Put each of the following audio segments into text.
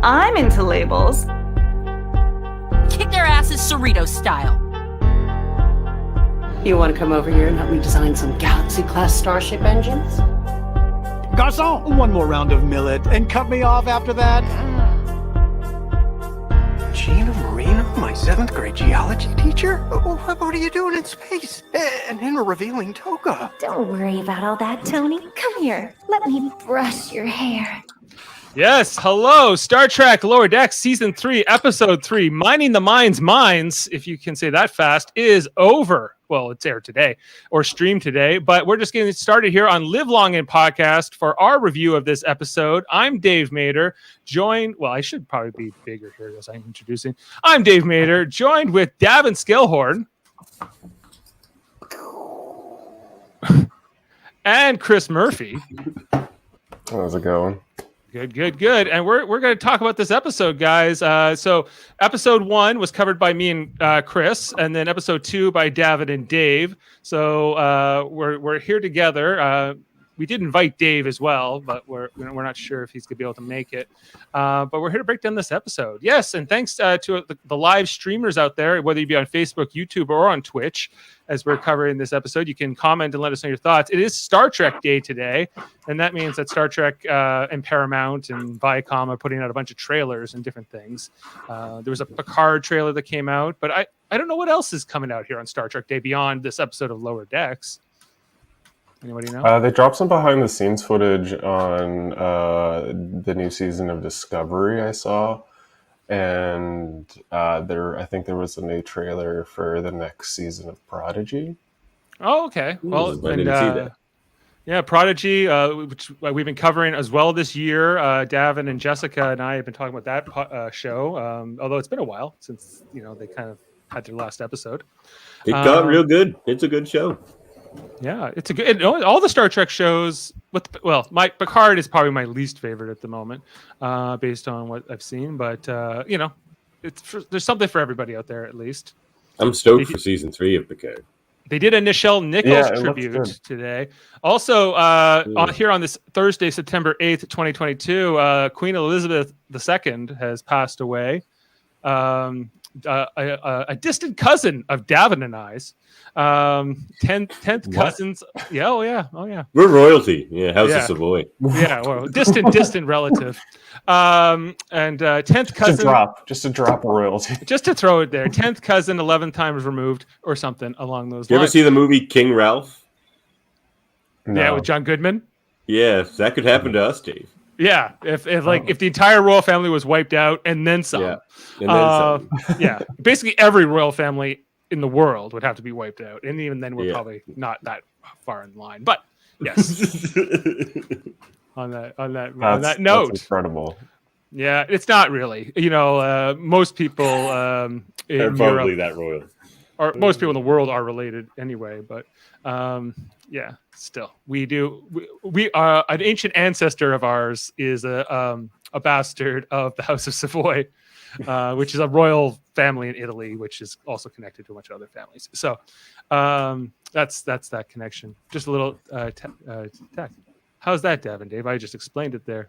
I'm into labels. Kick their asses Cerrito style. You want to come over here and help me design some Galaxy-class starship engines? Garçon, one more round of millet, and cut me off after that. Gina Marino, my 7th grade geology teacher? What are you doing in space? And in a revealing toga? Don't worry about all that, Tony. Come here. Let me brush your hair. Yes, hello, Star Trek Lower Decks Season 3, Episode 3, Mining the Mind's Minds, if you can say that fast, is over. Well, it's aired today, or streamed today, but we're just getting started here on Live Long and Podcast for our review of this episode. I'm Dave Mader, joined, well, I should probably be bigger here as I'm introducing. I'm Dave Mader, joined with Davan Skelhorn. And Chris Murphy. How's it going? Good. And we're going to talk about this episode, guys. So episode 1 was covered by me and Chris, and then episode 2 by David and Dave. So we're here together. We did invite Dave as well, but we're not sure if he's going to be able to make it. But we're here to break down this episode. Yes, and thanks to the live streamers out there, whether you be on Facebook, YouTube, or on Twitch, as we're covering this episode. You can comment and let us know your thoughts. It is Star Trek Day today, and that means that Star Trek and Paramount and Viacom are putting out a bunch of trailers and different things. There was a Picard trailer that came out, but I don't know what else is coming out here on Star Trek Day beyond this episode of Lower Decks. Anybody know? They dropped some behind-the-scenes footage on the new season of Discovery I saw, and I think there was a new trailer for the next season of Prodigy. Oh, okay. Well, I didn't see that. Yeah, Prodigy, which we've been covering as well this year. Davin and Jessica and I have been talking about that show, although it's been a while since they kind of had their last episode. It got real good. It's a good show. Yeah, it's a good. All the Star Trek shows. My Picard is probably my least favorite at the moment, based on what I've seen. But there's something for everybody out there at least. I'm stoked for season 3 of Picard. They did a Nichelle Nichols tribute today. Also, here on this Thursday, September 8th, 2022, Queen Elizabeth II has passed away. A distant cousin of Davan and I's. 10th cousins. Yeah, oh yeah. We're royalty. Yeah, House of Savoy. Yeah, well, distant relative. And 10th cousin. Just a drop of royalty. Just to throw it there. 10th cousin, 11 times removed, or something along those lines. You ever see the movie King Ralph? No. Yeah, with John Goodman. Yeah, that could happen to us, Dave. Yeah, if the entire royal family was wiped out and then some. Yeah, and then some. Yeah, basically every royal family in the world would have to be wiped out, and even then we're probably not that far in line. But yes, on that note, that's incredible. Yeah, it's not really. Most people in probably Europe, that royal, or most people in the world are related anyway. But yeah, still, we are an ancient ancestor of ours is a bastard of the House of Savoy. Which is a royal family in Italy, which is also connected to a bunch of other families. So that's that connection. Just a little tech. How's that, Davin? Dave? I just explained it there.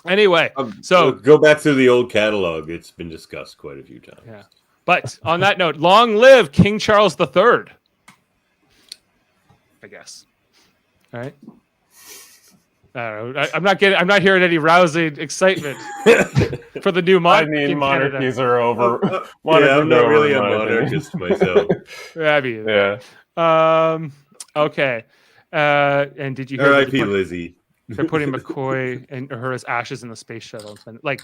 Anyway, so go back to the old catalog. It's been discussed quite a few times. Yeah, but on that note, long live King Charles III. I guess. All right. I'm not hearing any rousing excitement for the new monarchy. I mean, monarchies are over. I'm not really a monarchist myself. Yeah. Okay. And did you hear? R.I.P. Lizzie. They're putting McCoy and her as ashes in the space shuttle. Like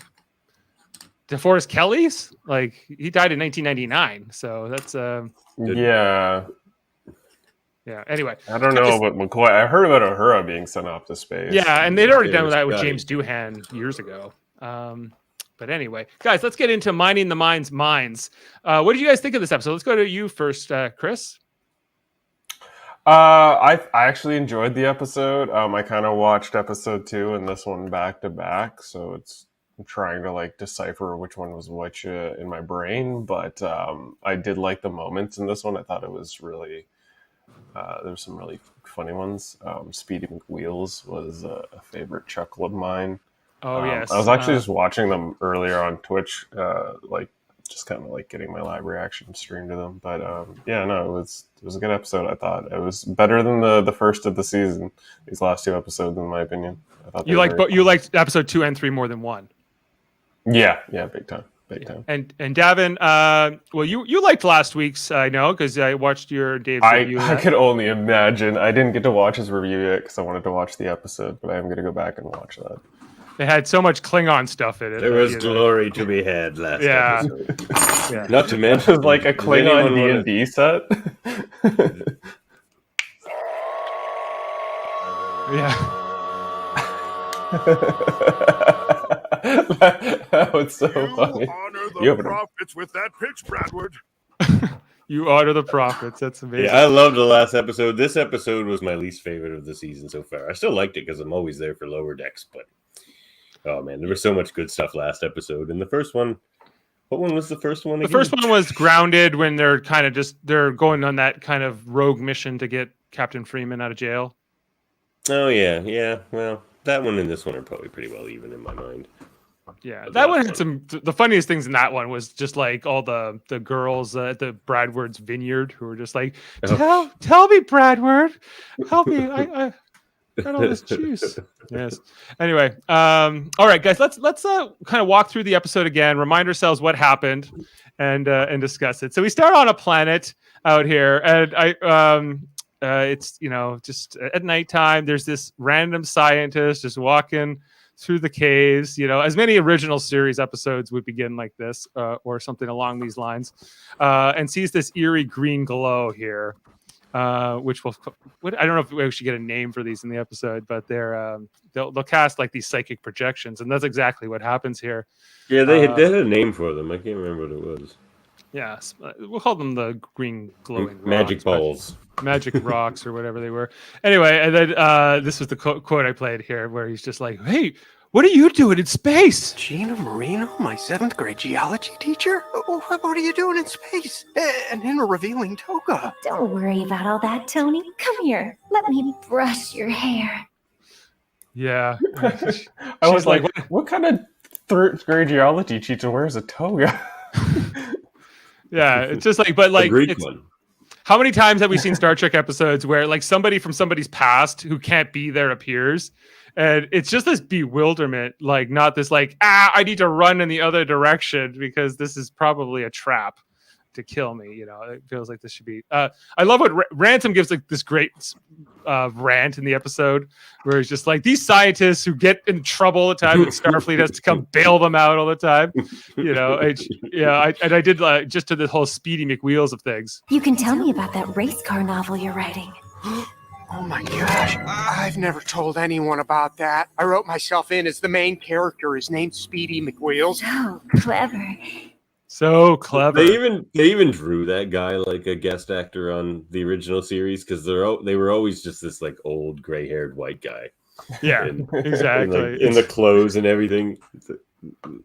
DeForest Kelly's. Like he died in 1999. So that's yeah. Yeah. Anyway, I don't know about McCoy. I heard about Uhura being sent off to space. Yeah, and they'd already done that with James Doohan years ago. But anyway, guys, let's get into mining the mind's minds. What did you guys think of this episode? Let's go to you first, Chris. I actually enjoyed the episode. I kind of watched episode 2 and this one back to back, so I'm trying to decipher which one was which in my brain. But I did like the moments in this one. I thought it was really. There's some really funny ones. Speedy McWheels was a favorite chuckle of mine. Oh yes. I was actually just watching them earlier on Twitch, like just kind of like getting my live reaction stream to them. But yeah, no, it was a good episode. I thought it was better than the first of the season. These last two episodes, in my opinion, I thought you liked, but you liked episode 2 and 3 more than 1. Yeah, big time. And Davin, well, you liked last week's, I know, because I watched your Dave's review. I could only imagine. I didn't get to watch his review yet because I wanted to watch the episode, but I am going to go back and watch that. It had so much Klingon stuff in it. There was glory to be had last episode. Yeah. Not to mention, It was like a Klingon D&D set. Yeah. That was so funny. Honor You the have prophets with that pitch, Bradward. You honor the prophets. That's amazing. Yeah, I loved the last episode. This episode was my least favorite of the season so far. I still liked it because I'm always there for Lower Decks, but oh man, there was so much good stuff last episode. And the first one, what one was the first one again? The first one was Grounded, when they're kind of they're going on that kind of rogue mission to get Captain Freeman out of jail. Oh yeah. Well, that one and this one are probably pretty well even in my mind. Yeah, that one had some. The funniest things in that one was just like all the girls at the Bradward's vineyard who were just like, tell me, Bradward, help me, I got all this juice. Yes. Anyway, all right, guys, let's kind of walk through the episode again, remind ourselves what happened, and discuss it. So we start on a planet out here, and it's just at nighttime. There's this random scientist just walking through the caves, as many original series episodes would begin like this, or something along these lines, and sees this eerie green glow here, which will, I don't know if we should get a name for these in the episode, but they'll cast like these psychic projections, and that's exactly what happens here. Yeah, they had a name for them. I can't remember what it was. Yeah, we'll call them the green glowing magic rocks, balls, magic rocks, or whatever they were. Anyway, and then this was the quote I played here, where he's just like, "Hey, what are you doing in space?" Gina Marino, my 7th grade geology teacher? What are you doing in space? And in a revealing toga? Don't worry about all that, Tony. Come here. Let me brush your hair. Yeah, I was like, what kind of 3rd grade geology teacher wears a toga? Yeah, it's just like, but like, how many times have we seen Star Trek episodes where like somebody from somebody's past who can't be there appears, and it's just this bewilderment, like not this like, I need to run in the other direction because this is probably a trap to kill me. It feels like this should be. I love what Ransom gives like this great rant in the episode where he's just like, these scientists who get in trouble all the time, and Starfleet has to come bail them out all the time. I did just to the whole Speedy McWheels of things. You can tell me about that race car novel you're writing. Oh my gosh, I've never told anyone about that. I wrote myself in as the main character. His name's Speedy McWheels. Oh, clever. So clever. They even drew that guy like a guest actor on the original series because they were always just this like old gray-haired white guy. Yeah, exactly. In the clothes and everything.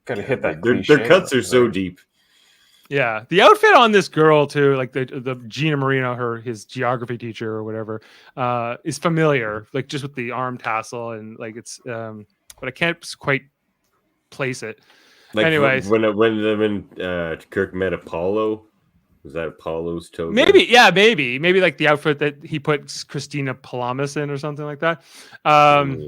Gotta hit that. Their cuts are so deep. Yeah, the outfit on this girl too, like the Gina Marino, his geography teacher or whatever, is familiar. Like just with the arm tassel and like it's, but I can't quite place it. Like anyways, when Kirk met Apollo, was that Apollo's toga? Maybe like the outfit that he put Christina Palamas in or something like that.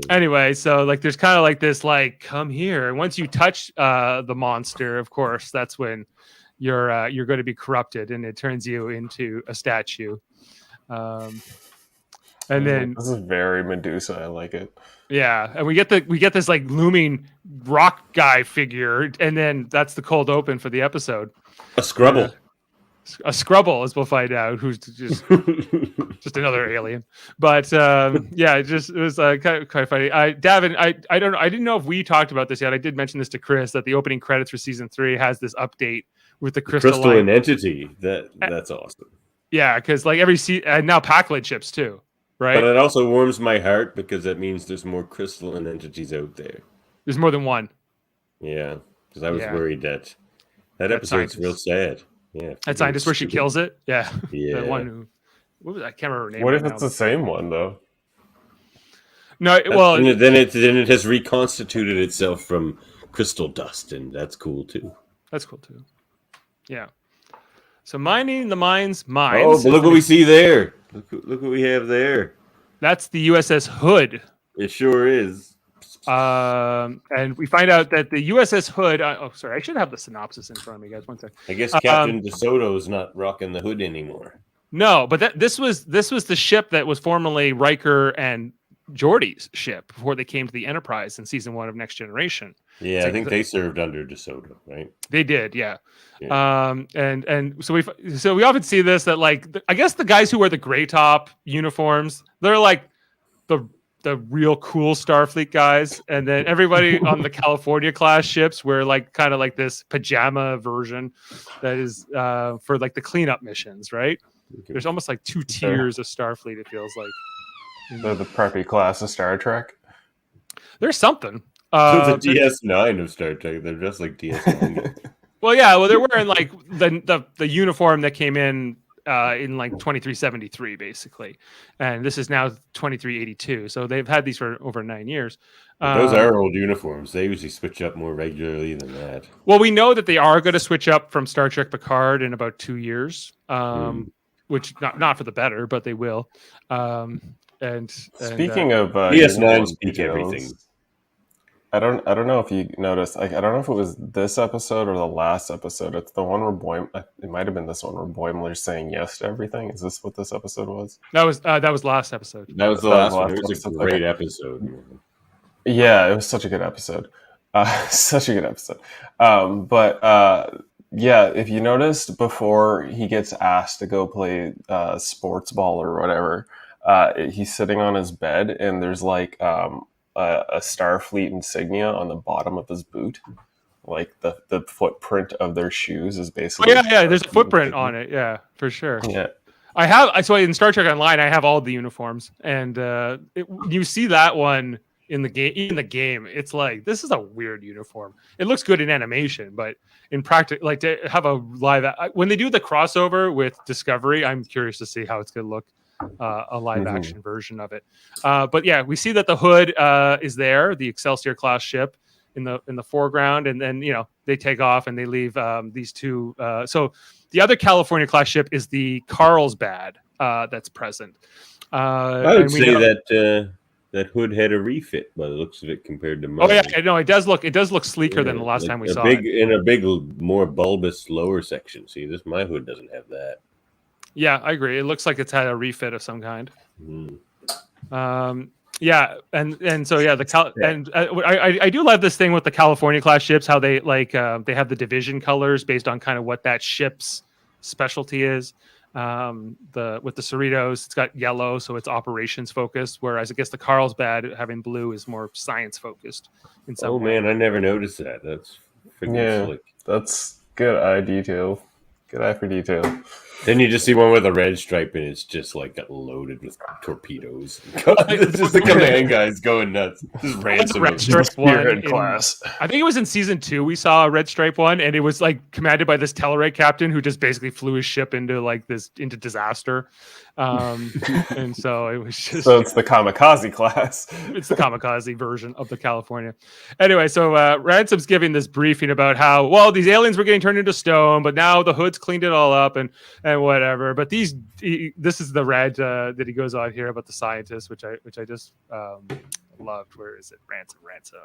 Anyway, so like there's kind of like this like, come here, and once you touch the monster, of course, that's when you're going to be corrupted, and it turns you into a statue. And then this is very Medusa. I like it. Yeah, and we get this like looming rock guy figure, and then that's the cold open for the episode. A scrubble. A scrubble, as we'll find out, who's just another alien. But it was kind of funny. Davin, I didn't know if we talked about this yet. I did mention this to Chris that the opening credits for season 3 has this update with the crystalline entity. That's awesome. Yeah, because like and now Packlet ships too. Right. But it also warms my heart because that means there's more crystalline entities out there. There's more than one. Yeah, because I was worried that episode's real sad. Yeah, that scientist where she kills it. Yeah, yeah. The one who, what was I can't remember her name. What if it's the same one though? No, well, then it has reconstituted itself from crystal dust, and that's cool too. that's cool too. Yeah. So mining the mines. Oh, but look what we see there. Look what we have there. That's the USS Hood. It sure is. And we find out that the USS Hood. Sorry, I should have the synopsis in front of me, guys. One sec. I guess Captain DeSoto's not rocking the hood anymore. No, but this was the ship that was formerly Riker and Geordi's ship before they came to the Enterprise in season 1 of Next Generation. Yeah, I think they served under DeSoto, right? They did, yeah. And so we often see this that I guess the guys who wear the gray top uniforms, they're like the real cool Starfleet guys, and then everybody on the California class ships wear kind of this pajama version that is for the cleanup missions, right? Okay. There's almost 2 tiers of Starfleet. It feels like. They're the preppy class of Star Trek. There's something. The DS9 of Star Trek. They're just like DS9. Well, yeah. Well, they're wearing the uniform that came in 2373, basically, and this is now 2382. So they've had these for over 9 years. Those are old uniforms. They usually switch up more regularly than that. Well, we know that they are going to switch up from Star Trek Picard in about 2 years, which not for the better, but they will. And speaking of DS9 speak everything. I don't know if you noticed. I don't know if it was this episode or the last episode. It's the one where it might have been this one where Boimler's saying yes to everything. Is this what this episode was? That was last episode. That was the last one. It was a great episode. Yeah, it was such a good episode. Such a good episode. Yeah, if you noticed before he gets asked to go play sports ball or whatever, he's sitting on his bed and there's a Starfleet insignia on the bottom of his boot. The footprint of their shoes is basically. Oh, yeah. There's a footprint on it. Yeah, for sure. Yeah. So in Star Trek Online, I have all the uniforms, and you see that one in the game. In the game, it's this is a weird uniform. It looks good in animation, but in practice, to have a live when they do the crossover with Discovery, I'm curious to see how it's going to look. A live action version of it, but yeah, we see that the Hood is there, the Excelsior class ship in the foreground, and then they take off and they leave these two. So the other California class ship is the Carlsbad that's present. I would say that Hood had a refit by the looks of it compared to mine. Oh yeah, no, it does look sleeker than the last time we saw it. In a big, more bulbous lower section. See, my Hood doesn't have that. Yeah, I agree. It looks like it's had a refit of some kind. Yeah, and so yeah, I do love this thing with the California class ships. How they they have the division colors based on kind of what that ship's specialty is. With the Cerritos, it's got yellow, so it's operations focused. Whereas I guess the Carlsbad having blue is more science focused. In some way. Man, I never noticed that. That's slick. That's good eye detail. Good eye for detail. Then you just see one with a red stripe, and it's just loaded with torpedoes. It's just the command guys going nuts. Just ransom red stripe one in class. I think it was in season 2 we saw a red stripe one, and it was commanded by this Teleray captain who just basically flew his ship into into disaster. And so it was just. So it's the kamikaze class. It's the kamikaze version of the California. Anyway, so Ransom's giving this briefing about how these aliens were getting turned into stone, but now the Hood's cleaned it all up and whatever. But this is the red that he goes on here about the scientists, which I just loved. Where is it? Ransom,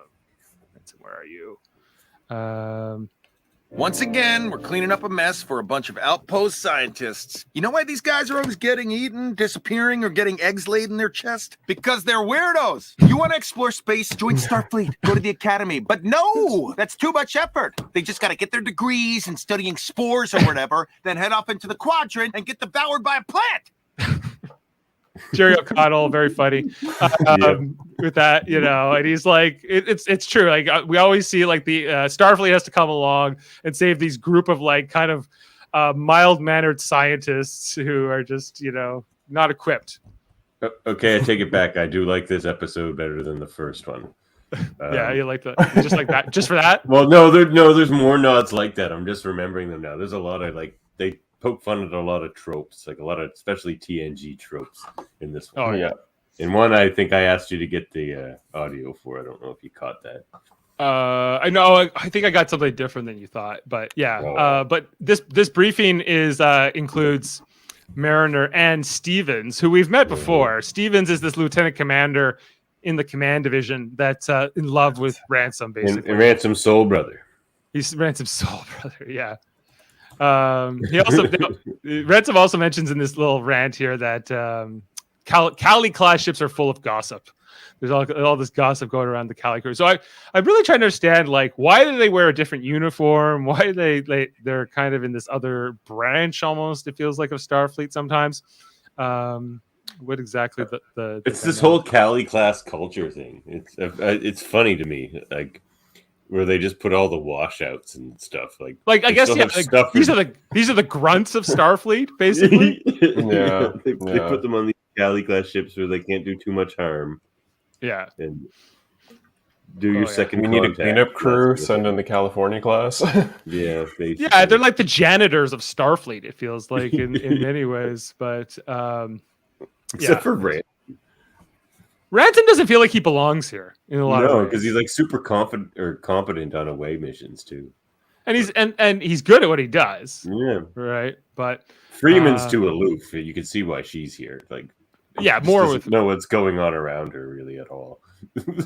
where are you? Once again, we're cleaning up a mess for a bunch of outpost scientists. You know why these guys are always getting eaten, disappearing, or getting eggs laid in their chest? Because they're weirdos. You want to explore space? Join Starfleet. Go to the academy. But no, that's too much effort. They just got to get their degrees in studying spores or whatever, then head off into the quadrant and get devoured by a plant. Jerry O'Connell, very funny with that, and he's it's true. We always see the Starfleet has to come along and save these group of kind of mild-mannered scientists who are just not equipped. Okay, I take it back. I do like this episode better than the first one. Yeah, you like that, just like that, just for that. Well, there's more nods like that. I'm just remembering them now. There's a lot of poke fun at a lot of tropes, a lot of especially TNG tropes in this one. Oh yeah. And one, I think I asked you to get the audio for. I don't know if you caught that. I know. I think I got something different than you thought, but yeah. Oh. But this briefing is includes Mariner and Stevens, who we've met before. Stevens is this lieutenant commander in the command division that's in love with Ransom, basically. And Ransom's soul brother. He's Ransom's soul brother. Yeah. He also Ransom also mentions in this little rant here that Cali class ships are full of gossip. There's all this gossip going around the Cali crew. So I'm really trying to understand, like, why do they wear a different uniform? Why do they're kind of in this other branch almost? It feels like of Starfleet sometimes. What exactly the It's this whole Cali class culture thing. It's funny to me, like where they just put all the washouts and stuff. Like I guess these are the grunts of Starfleet, basically. Yeah, they put them on these Cali class ships where they can't do too much harm. Yeah, and do your second. We need a cleanup crew. Send in the California class. Yeah, basically. Yeah, they're like the janitors of Starfleet. It feels like in many ways, but except for Ransom. Ransom doesn't feel like he belongs here in a lot of ways. No, because he's like super confident or competent on away missions too, and he's good at what he does. Yeah, right. But Freeman's too aloof. You can see why she's here. Like. Yeah, more with know what's going on around her really at all.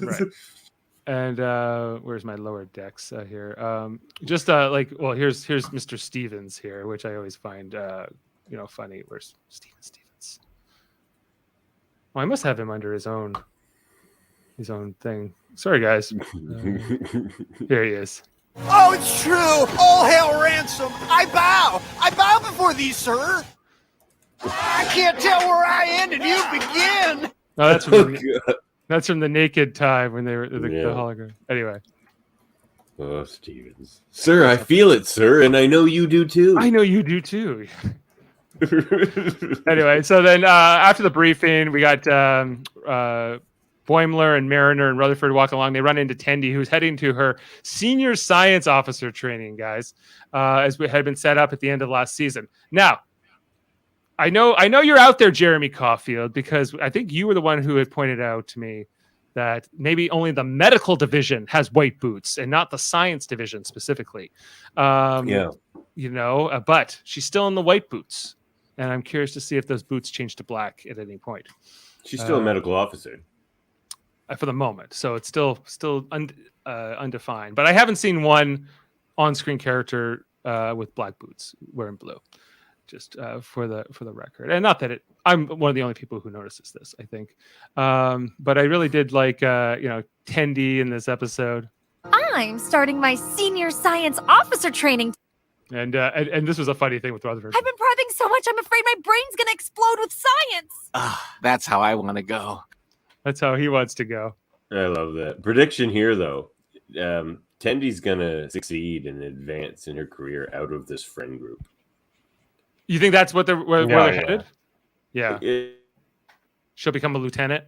Right. And where's my lower decks here? Here's Mr. Stevens here, which I always find funny. Where's Stevens? Well, I must have him under his own thing. Sorry, guys. Here he is. Oh, it's true. All hail Ransom. I bow before thee, sir. I can't tell where I end and you begin. Oh, that's from the naked time when they were the hologram. Anyway. Oh, Stevens. Sir, I feel it, sir, and I know you do too. I know you do too. Anyway, so then after the briefing, we got Boimler and Mariner and Rutherford walk along. They run into Tendi, who's heading to her senior science officer training, guys, as we had been set up at the end of last season. Now, I know you're out there, Jeremy Caulfield, because I think you were the one who had pointed out to me that maybe only the medical division has white boots and not the science division specifically. But she's still in the white boots, and I'm curious to see if those boots change to black at any point. She's still a medical officer for the moment, so it's still undefined. But I haven't seen one on-screen character with black boots wearing blue. Just for the record, and not that I'm one of the only people who notices this, I think. But I really did like Tendi in this episode. I'm starting my senior science officer training. And this was a funny thing with Rutherford. I've been prepping so much, I'm afraid my brain's gonna explode with science. That's how I want to go. That's how he wants to go. I love that. Prediction here, though. Tendi's gonna succeed and advance in her career out of this friend group. You think that's what where they're headed? Yeah. She'll become a lieutenant.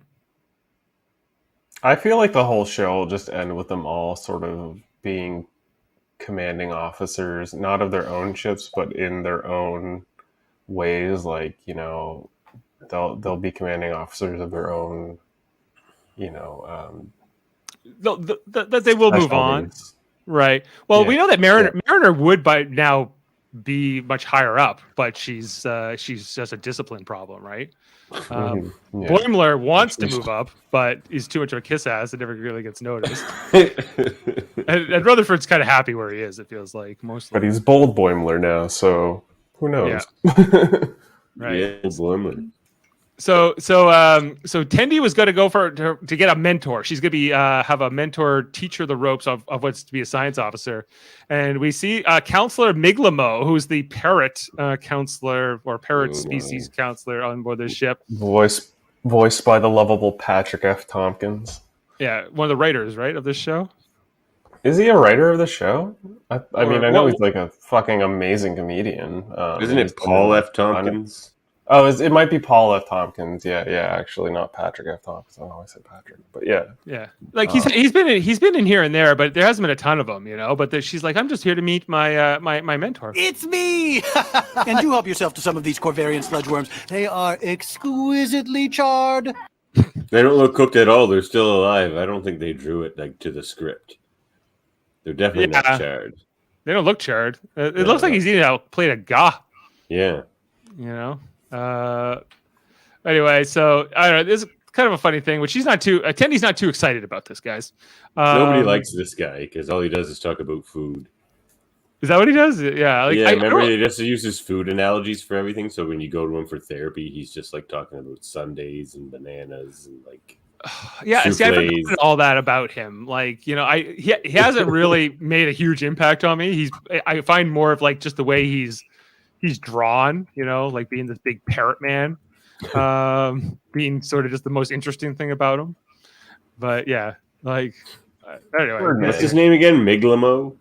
I feel like the whole show will just end with them all sort of being commanding officers, not of their own ships, but in their own ways. Like, they'll be commanding officers of their own, that they will move on. Right. Well, we know that Mariner would by now be much higher up, but she's just a discipline problem, right? Boimler wants to move up, but he's too much of a kiss ass and never really gets noticed. and Rutherford's kind of happy where he is, it feels like, mostly. But he's bold Boimler now, so who knows? Yeah. Right. Yeah, Boimler. So Tendi was going to go to get a mentor. She's going to be have a mentor teach her the ropes of what's to be a science officer. And we see Counselor Miglamo, who's the parrot counselor or parrot species counselor on board this ship. Voiced by the lovable Patrick F. Tompkins. Yeah, one of the writers, right, of this show. Is he a writer of the show? I know he's like a fucking amazing comedian. Isn't it Paul F. Tompkins? Oh, it might be Paul F. Tompkins. Yeah, actually, not Patrick F. Tompkins. I always said Patrick, but yeah. Like he's been in here and there, but there hasn't been a ton of them, But she's like, I'm just here to meet my my mentor. It's me. And do help yourself to some of these Corvarian sludge worms. They are exquisitely charred. They don't look cooked at all. They're still alive. I don't think they drew it like to the script. They're definitely not charred. They don't look charred. It looks like he's eating a plate of gah. Yeah. You know. Anyway, so I don't know. This is kind of a funny thing, which Tendy's not too excited about this, guys. Nobody likes this guy because all he does is talk about food. Is that what he does? Yeah. Like, remember he just uses food analogies for everything. So when you go to him for therapy, he's just like talking about Sundays and bananas and like. Yeah, see, I've forgotten all that about him. Like, you know, he hasn't really made a huge impact on me. I find more of like just the way he's drawn, you know, like being this big parrot man, being sort of just the most interesting thing about him. But yeah, like anyway, what's his name again? Miglamo.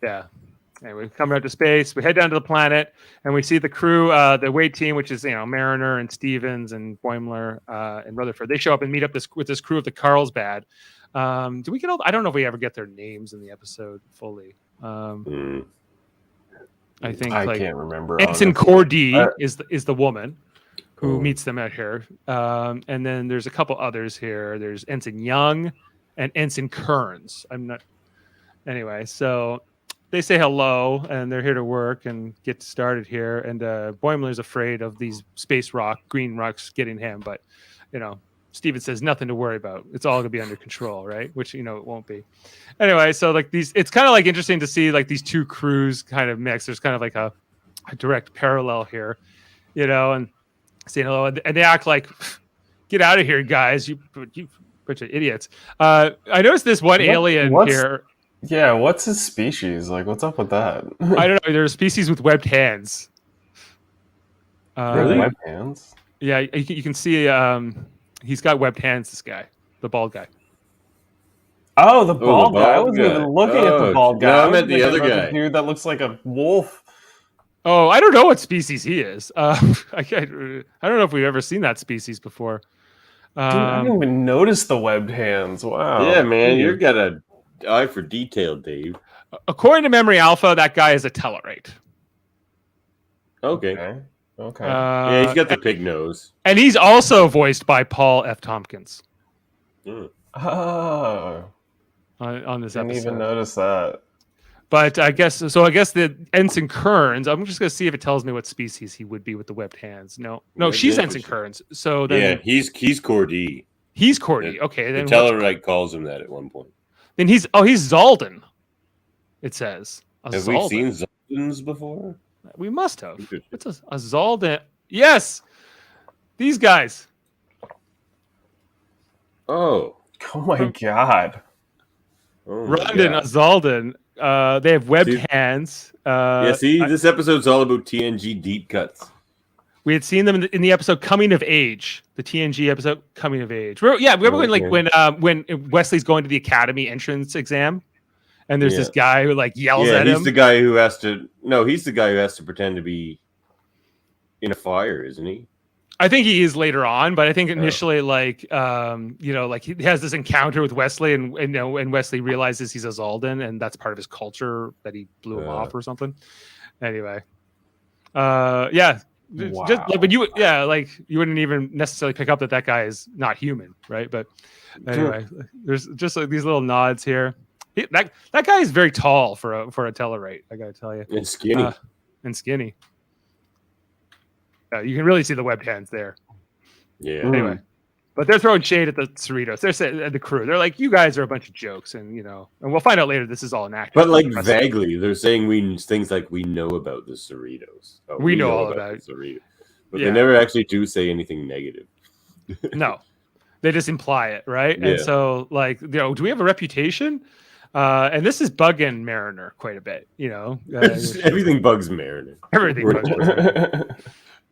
Yeah. Anyway, coming out to space, we head down to the planet, and we see the crew, the away team, which is Mariner and Stevens and Boimler and Rutherford. They show up and meet up with this crew of the Carlsbad. Do we get all? I don't know if we ever get their names in the episode fully. I think I can't remember. Ensign Cordy is the woman who meets them out here, and then there's a couple others here. There's Ensign Young and Ensign Kearns. I'm not. Anyway, so. They say hello, and they're here to work and get started here. And Boimler's afraid of these green rocks getting him. But, Steven says nothing to worry about. It's all going to be under control, right? Which, it won't be. Anyway, so like it's kind of like interesting to see like these two crews kind of mix. There's kind of like a direct parallel here, and saying hello. And they act like, get out of here, guys. You bunch of idiots. I noticed this one alien here. Yeah, what's his species? Like, what's up with that? I don't know. There's a species with webbed hands. Really? Webbed hands? Yeah, you can see he's got webbed hands, this guy. The bald guy. Oh, the bald guy. I wasn't even looking at the bald guy. No, I meant the other guy. Dude that looks like a wolf. Oh, I don't know what species he is. I don't know if we've ever seen that species before. Dude, I didn't even notice the webbed hands. Wow. Yeah, man, you've got a eye for detail, Dave. According to Memory Alpha, that guy is a Tellarite. Okay. Yeah, he's got the pig nose. And he's also voiced by Paul F. Tompkins. Oh. On this episode. Didn't even notice that. But I guess the Ensign Kearns, I'm just going to see if it tells me what species he would be with the webbed hands. No, she's Ensign Kearns. So then, he's Cordy. He's Cordy. Okay. Then the Tellarite calls him that at one point. Then he's Zaldan. It says. Have we seen Zaldans before? We must have. What's a Zaldan? Yes, these guys. Oh my god. Rondon, Zaldan. They have webbed hands. This episode's all about TNG deep cuts. We had seen them in the episode "Coming of Age," the TNG episode "Coming of Age." Remember when Wesley's going to the Academy entrance exam, and there's this guy who like yells at him. He's the guy who has to. No, he's the guy who has to pretend to be in a fire, isn't he? I think he is later on, but I think initially, like he has this encounter with Wesley, and Wesley realizes he's a Zaldan, and that's part of his culture that he blew him off or something. Anyway, Wow. But you wouldn't even necessarily pick up that guy is not human, right? But anyway, there's just like these little nods here. That guy is very tall for a Tellarite, I gotta tell you, and skinny. You can really see the webbed hands there. Yeah. Anyway, but they're throwing shade at the Cerritos. They're saying the crew. They're like, "You guys are a bunch of jokes," and and we'll find out later. This is all an act. But like vaguely, they're saying things like we know about the Cerritos. We know all about it. Cerritos. But they never actually do say anything negative. No, they just imply it, right? Yeah. And so, like, do we have a reputation? And this is bugging Mariner quite a bit. Everything bugs Mariner. Everything bugs Mariner.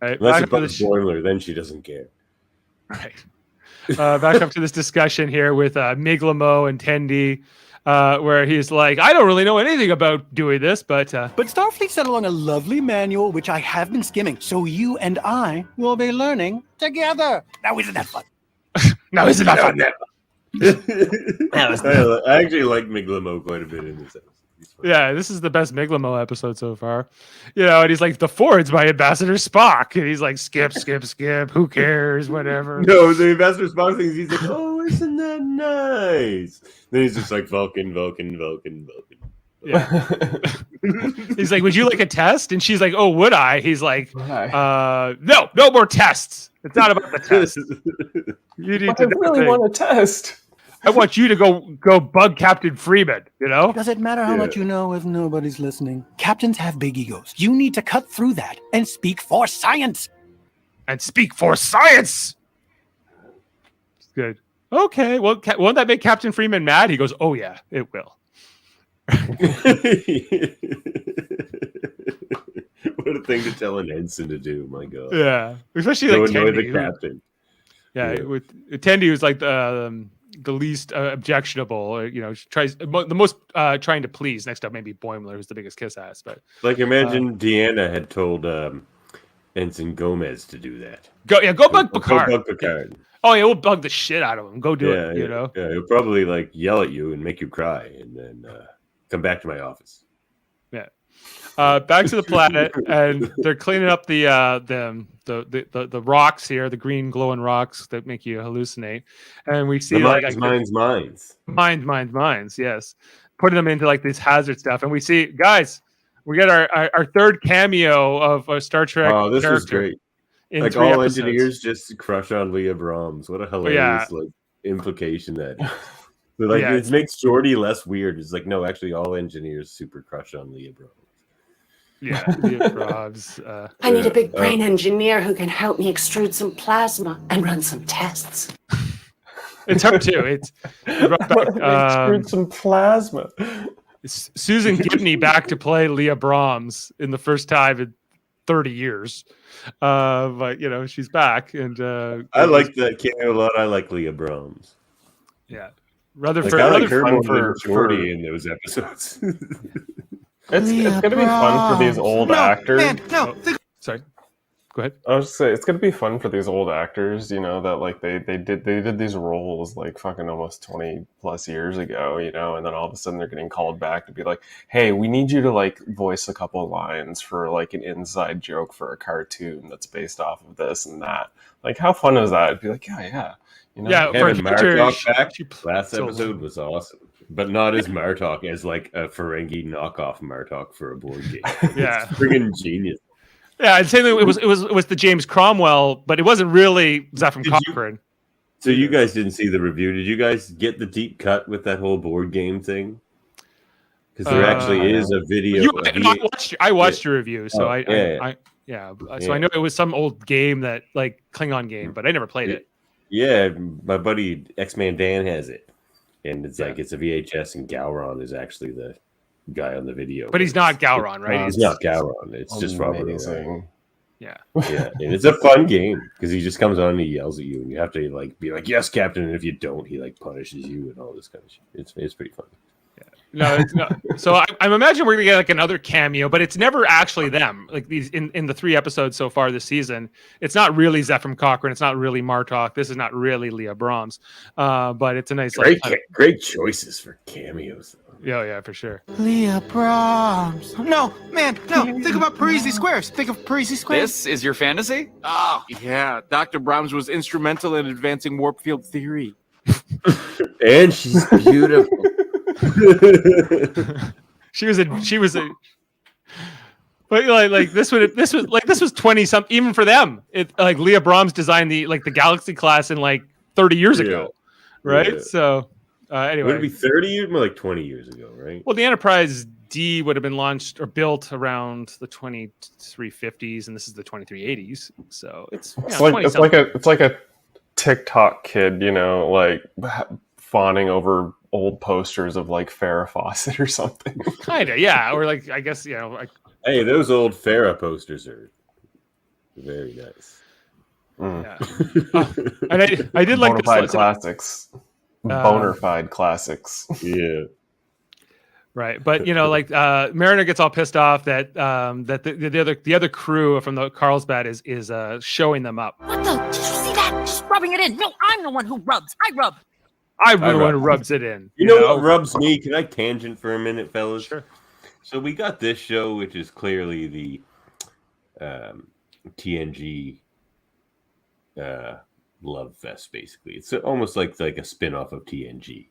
Right. Unless it bugs Boimler, then she doesn't care. Right. Back up to this discussion here with Miglamo and Tendi, where he's like, I don't really know anything about doing this, but Starfleet sent along a lovely manual, which I have been skimming, so you and I will be learning together. Now, isn't that fun? Now, isn't that fun? I actually like Miglamo quite a bit in this episode. Yeah, this is the best Miglamo episode so far. And he's like, the Ford's by Ambassador Spock. And he's like, skip. Who cares? Whatever. No, the Ambassador Spock things. He's like, oh, isn't that nice? Then he's just like, Vulcan. Yeah. He's like, would you like a test? And she's like, oh, would I? He's like, no more tests. It's not about the test. You need I really want a test. I want you to go bug Captain Freeman, Does it matter how much you know if nobody's listening? Captains have big egos. You need to cut through that and speak for science. It's good. Okay, well, won't that make Captain Freeman mad? He goes, oh yeah, it will. What a thing to tell an ensign to do, my God. Yeah, especially Go like annoy Tendi, the captain. Yeah, with Tendi, who's like the least objectionable. She tries the most trying to please. Next up, maybe Boimler, who's the biggest kiss ass. But like, imagine Deanna had told Ensign Gomez to do that. Go bug Picard. Go bug Picard. Oh yeah, we'll bug the shit out of him. Go do it. Yeah, he'll probably like yell at you and make you cry, and then come back to my office. Yeah. Back to the planet, and they're cleaning up the rocks here, the green glowing rocks that make you hallucinate. And we see minds. Yes, putting them into like this hazard stuff, and we see guys. We got our third cameo of a Star Trek. Oh, this was character great. in Like 3 all episodes. engineers just crush on Leah Brahms. What a hilarious implication that is. But like it makes Geordi less weird. It's like, no, actually all engineers super crush on Leah Brahms. Yeah, Leah Brahms. I need a big brain engineer who can help me extrude some plasma and run some tests. It's her too. Extrude some plasma. It's Susan Gibney back to play Leah Brahms in the first time in 30 years. But she's back, and I like that cameo a lot. I like Leah Brahms. Yeah, I like her more than Geordi in those episodes. It's gonna be fun for these old actors. Sorry, go ahead. I was just saying it's gonna be fun for these old actors. That like they did these roles like fucking almost 20 plus years ago. And then all of a sudden they're getting called back to be like, hey, we need you to like voice a couple lines for like an inside joke for a cartoon that's based off of this and that. Like, how fun is that? It'd be like, yeah. Having Martok back last episode was awesome. But not as Martok, as like a Ferengi knockoff Martok for a board game. Yeah, it's friggin' genius. Yeah, I'd say that it was the James Cromwell, but it wasn't really Zephram Cochrane. So you guys didn't see the review. Did you guys get the deep cut with that whole board game thing? Because there actually is a video. I watched your review, so So I know it was some old game that like Klingon game, but I never played it. Yeah, my buddy X-Man Dan has it. And it's like, it's a VHS, and Gowron is actually the guy on the video. But he's not Gowron, right? He's not Gowron. It's just Robert. Yeah. Yeah, and it's a fun game because he just comes on and he yells at you, and you have to like be like, yes, Captain, and if you don't, he like punishes you and all this kind of shit. It's pretty fun. No, it's not. So I'm imagining we're gonna get like another cameo, but it's never actually them. Like these in the 3 episodes so far this season, it's not really Zephram Cochrane, it's not really Martok. This is not really Leah Brahms, but it's a nice great choices for cameos. Yeah, for sure. Leah Brahms. No, think about Parisi Squares. Think of Parisi Squares. This is your fantasy? Oh, yeah. Dr. Brahms was instrumental in advancing warp field theory. And she's beautiful. she was a but like this was 20 something even for them. It like Leah Brahms designed the Galaxy class in like 30 years ago, right? So anyway, would it be 30 years, more like 20 years ago, right? Well, the Enterprise D would have been launched or built around the 2350s, and this is the 2380s. So it's like a TikTok kid, like fawning over old posters of like Farrah Fawcett or something. Kinda, yeah. Or like, I guess, like, hey, those old Farrah posters are very nice. Yeah. And I did like the classics. Bonafide classics. Yeah. Right, but Mariner gets all pissed off that the other crew from the Carlsbad is showing them up. What the? Did you see that? Just rubbing it in. No, I'm the one who rubs. I rub. I'm the one who rubs it in. You know what rubs me? Can I tangent for a minute, fellas? Sure. So we got this show, which is clearly the TNG love fest, basically. It's almost like a spin-off of TNG.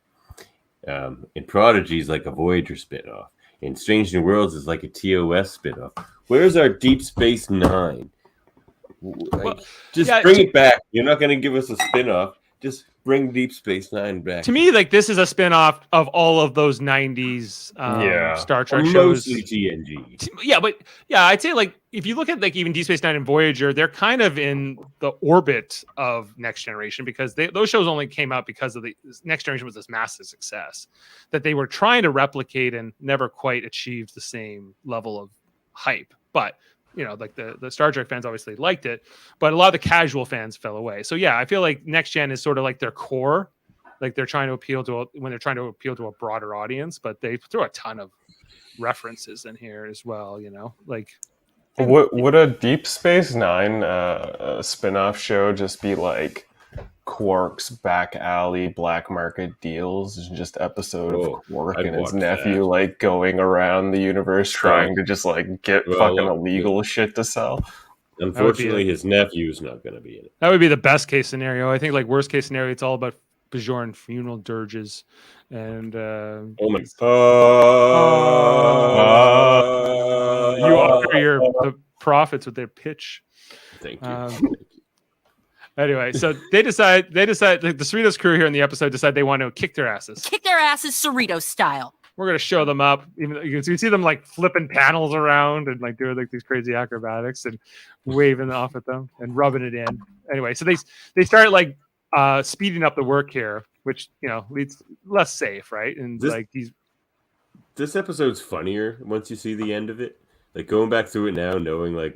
And Prodigy is like a Voyager spin-off. And Strange New Worlds is like a TOS spin-off. Where's our Deep Space Nine? Bring it back. You're not going to give us a spin-off. Just bring Deep Space Nine back. To me, like, this is a spin-off of all of those 90s Star Trek shows. Mostly TNG. Yeah, but I'd say, like, if you look at like even Deep Space Nine and Voyager, they're kind of in the orbit of Next Generation because those shows only came out because of the Next Generation was this massive success that they were trying to replicate and never quite achieved the same level of hype. But like the Star Trek fans obviously liked it, but a lot of the casual fans fell away. So yeah, I feel like Next Gen is sort of like their core, like they're trying to appeal to a broader audience, but they throw a ton of references in here as well. Like would a Deep Space Nine spin-off show just be like Quark's back alley black market deals? It's just episode of Quark and his nephew like going around the universe trying to just like get fucking illegal shit to sell. Unfortunately, his nephew is not going to be in it. That would be the best case scenario. I think like worst case scenario, it's all about Bajoran funeral dirges and oh my you honor the prophets with their pitch. Thank you. Anyway, so they decide like, the Cerritos crew here in the episode decide they want to kick their asses. Kick their asses Cerritos style. We're gonna show them up. Even you can see them like flipping panels around and like doing like these crazy acrobatics and waving off at them and rubbing it in. Anyway, so they start like speeding up the work here, which leads less safe, right? And this episode's funnier once you see the end of it. Like going back through it now, knowing like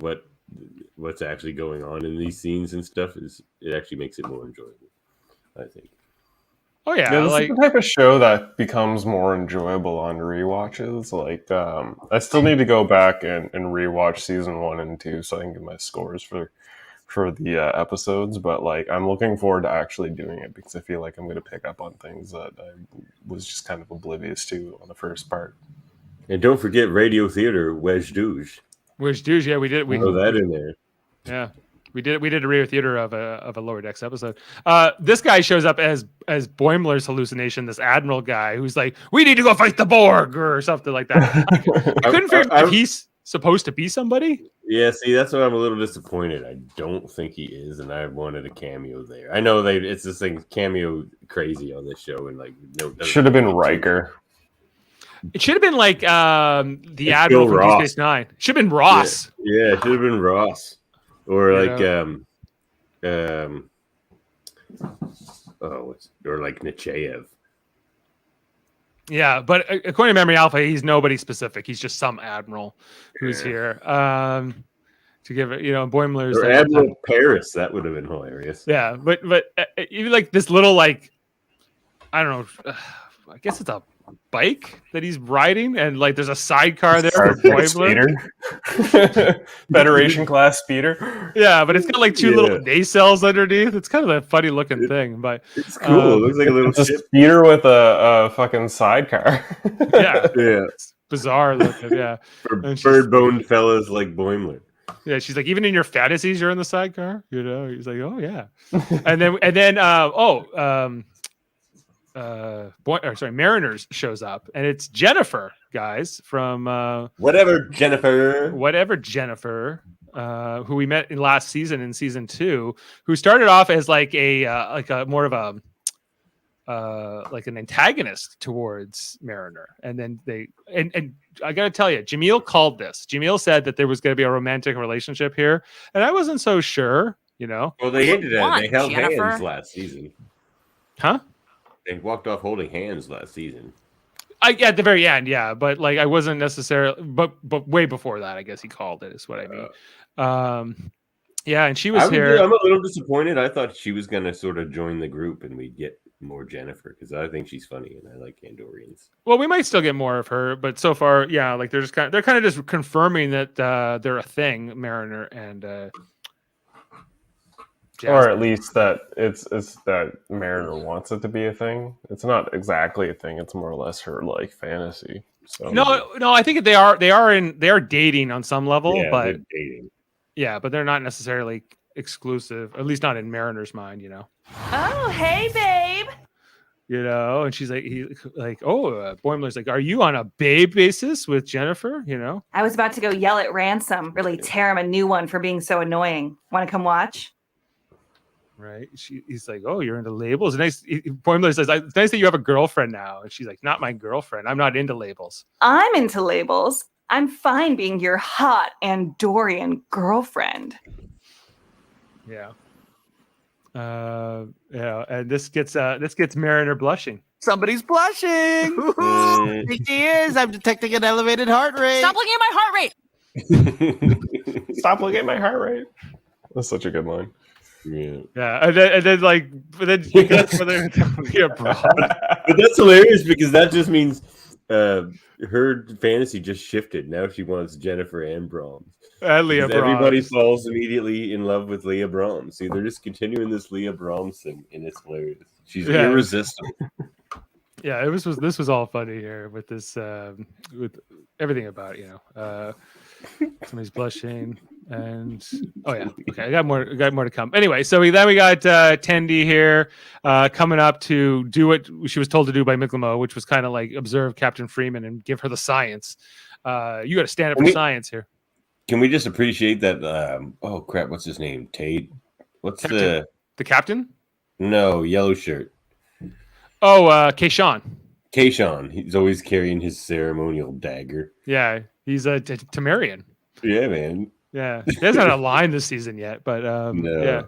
what's actually going on in these scenes and stuff it actually makes it more enjoyable, I think. Oh yeah, this is the type of show that becomes more enjoyable on rewatches. Like I still need to go back and rewatch season 1 and 2 so I can get my scores for the episodes, but like I'm looking forward to actually doing it because I feel like I'm going to pick up on things that I was just kind of oblivious to on the first part. And don't forget Radio Theater, Wedge Douche. Wedge Douche, yeah, we did. We throw that in there. Yeah, we did a Radio Theater of a Lower Decks episode. This guy shows up as Boimler's hallucination. This Admiral guy who's like, "We need to go fight the Borg" or something like that. I couldn't figure out if he's supposed to be somebody. Yeah, see, that's why I'm a little disappointed. I don't think he is, and I wanted a cameo there. I know it's this thing cameo crazy on this show, and like should have been Riker. It should have been like the Admiral from Deep Space Nine. Should have been Ross. Yeah, it should have been Ross. Or like or like Nechayev. Yeah, but according to Memory Alpha, he's nobody specific. He's just some admiral who's here. To give it, Boimler's or Admiral Paris. That would have been hilarious. Yeah, but even like this little like, I don't know. I guess it's a bike that he's riding, and like there's a sidecar there for Boimler. Federation class speeder. Yeah, but it's got like two little nacelles underneath. It's kind of a funny looking thing, but it's cool. It looks like a little speeder with a fucking sidecar. Yeah, it's bizarre looking. Yeah, for bird-boned fellas like Boimler. Yeah, she's like, even in your fantasies, you're in the sidecar. He's like, oh yeah, and then Mariners shows up, and it's Jennifer, guys, from whatever Jennifer, who we met in last season in season 2, who started off as like a more of a like an antagonist towards Mariner, and then and I gotta tell you, Jaemeel called this. Jaemeel said that there was going to be a romantic relationship here, and I wasn't so sure. Well, they hinted at it. They held hands last season. Huh? They walked off holding hands last season. At the very end, yeah, but like I wasn't necessarily, but way before that, I guess he called it. Is what I mean. Yeah, and she was here. I'm a little disappointed. I thought she was gonna sort of join the group, and we'd get more Jennifer because I think she's funny and I like Andorians. Well, we might still get more of her, but so far, yeah, like they're kind of just confirming that they're a thing, Mariner Or at least that it's that Mariner wants it to be a thing. It's not exactly a thing. It's more or less her like fantasy. So No, I think they are dating on some level, Yeah, but they're dating. yeah, but they're not necessarily exclusive, at least not in Mariner's mind, you know. Oh, hey, babe. You know, and she's like, Boimler's like, are you on a babe basis with Jennifer? You know, I was about to go yell at Ransom, really tear him a new one for being so annoying. Want to come watch? right? He's like, oh, you're into labels. Boimler says, it's nice that you have a girlfriend now. And she's like, not my girlfriend. I'm not into labels. I'm into labels. I'm fine being your hot Andorian girlfriend. Yeah. And this gets Mariner blushing. Somebody's blushing. It is. I'm detecting an elevated heart rate. Stop looking at my heart rate. stop looking at my heart rate. That's such a good line. Yeah. And then you get further But that's hilarious because that just means her fantasy just shifted. Now she wants Jennifer and Brahms. And Leah Brahms. Everybody falls immediately in love with Leah Brahms. See, they're just continuing this Leah Brahms thing, and it's hilarious. She's irresistible. Yeah, this was all funny here with this with everything about it, you know. Somebody's blushing, and okay, I got more to come. Anyway, so we got Tendi here coming up to do what she was told to do by Micklemo, which was kind of like observe Captain Freeman and give her the science. You got to stand up for science here. Can we just appreciate that? Oh crap! What's his name? Tate. What's the captain? No, yellow shirt. Oh, Kayshawn. Kayshawn. He's always carrying his ceremonial dagger. Yeah, he's a Temerian. Yeah, man. Yeah, he hasn't had a line this season yet, but no. Yeah,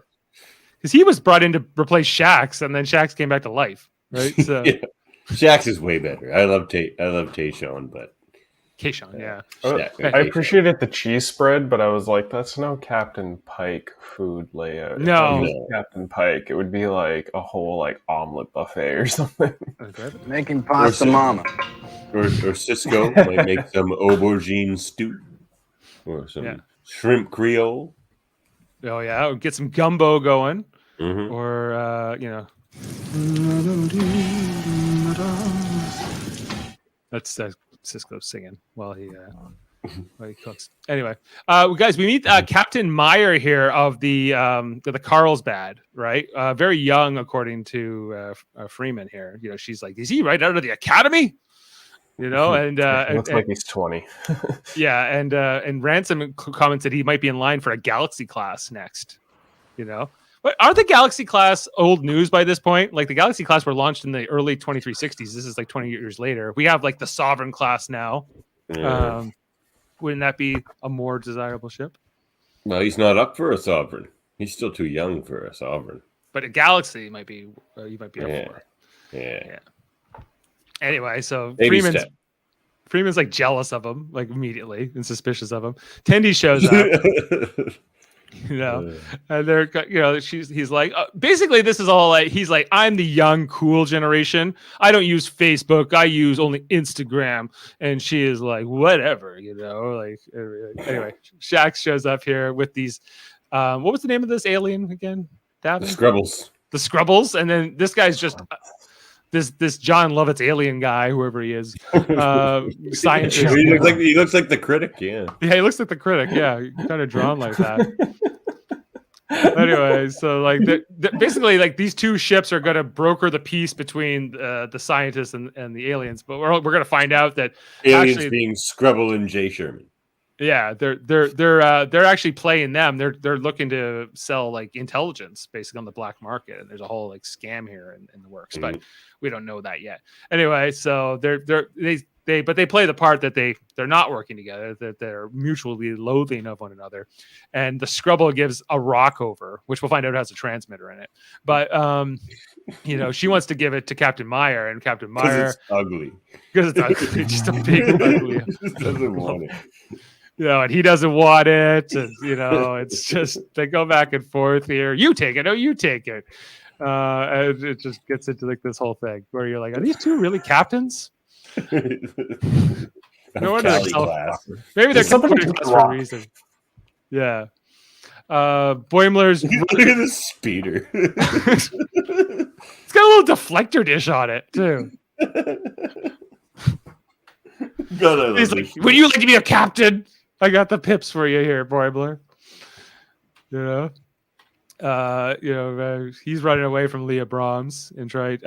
because he was brought in to replace Shax, and then Shax came back to life, right? So yeah. Shax is way better. I love Tayshawn, but Kayshawn, yeah. I appreciated the cheese spread, but I was like, that's no Captain Pike food layout. No. Captain Pike. It would be like a whole like omelet buffet or something. Making pasta mama. Or Cisco might make some aubergine stew. Or some shrimp creole. Oh yeah, get some gumbo going. Mm-hmm. Or you know. That's Cisco singing while he cooks. Anyway, guys, we meet Captain Meyer here of the Carlsbad, right? Very young, according to Freeman here. You know, she's like, is he right out of the academy? You know, and looks like he's 20. Yeah, and Ransom comments that he might be in line for a Galaxy class next. You know. But aren't the Galaxy class old news by this point? Like the Galaxy class were launched in the early 2360s. This is like 20 years later. We have like the Sovereign class now. Yeah. Wouldn't that be a more desirable ship? Well, he's not up for a Sovereign. He's still too young for a Sovereign. But a Galaxy might be you might be up for. Yeah. Anyway, so Maybe Freeman's like jealous of him, like immediately, and suspicious of him. Tendi shows up. You know, and they're, you know, he's like, basically, this is all like, he's like, I'm the young, cool generation. I don't use Facebook. I use only Instagram. And she is like, whatever, you know, like, anyway, Shax shows up here with these, what was the name of this alien again? Davan? The Scrubbles. The Scrubbles. And then this guy's just, this John Lovitz alien guy, whoever he is, scientist. He looks like the critic, yeah. Yeah, he looks like the critic, yeah. Kind of drawn like that. Anyway, so like basically, like these two ships are going to broker the peace between the scientists and the aliens, but we're going to find out that aliens actually, being Scrubble and Jay Sherman. Yeah, they're actually playing them. They're looking to sell like intelligence basically on the black market, and there's a whole like scam here in the works, but we don't know that yet. Anyway, so they play the part that they're not working together, that they're mutually loathing of one another, and the Scrubble gives a rock over, which we'll find out has a transmitter in it. But you know, she wants to give it to Captain Meyer, and Captain Meyer it's ugly. Because it's ugly, just a big ugly. Doesn't want it. You know, and he doesn't want it, and you know, it's just they go back and forth here. You take it, no, you take it, and it just gets into like this whole thing where you're like, are these two really captains? No wonder they're maybe they're somebody for a reason. Yeah. Boimler's Look at the speeder. it's got a little deflector dish on it too. God, I love He's like, this. would you like to be a captain? I got the pips for you here, Boimler. He's running away from Leah Brahms and tried.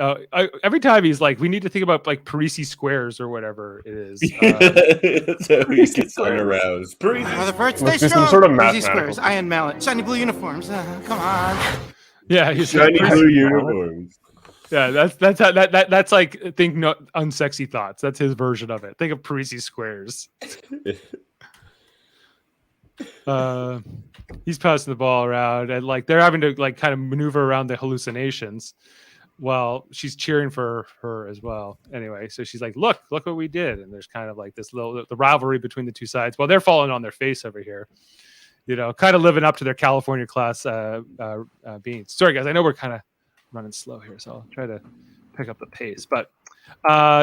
Every time he's like, we need to think about like Parisi squares or whatever it is. That's how he gets unaroused. Rutherford, stay Must be strong. some sort of Breezy mathematical squares, iron mallet, shiny blue uniforms. Come on. Yeah, he's Shiny like, blue uniforms. yeah, that's how that's like think no unsexy thoughts. That's his version of it. Think of Parisi squares. He's passing the ball around, and like they're having to like kind of maneuver around the hallucinations while she's cheering for her as well. Anyway, so she's like, look what we did. And there's kind of like this the rivalry between the two sides while they're falling on their face over here, kind of living up to their California class beings. Sorry guys, I know we're kind of running slow here, so I'll try to pick up the pace. But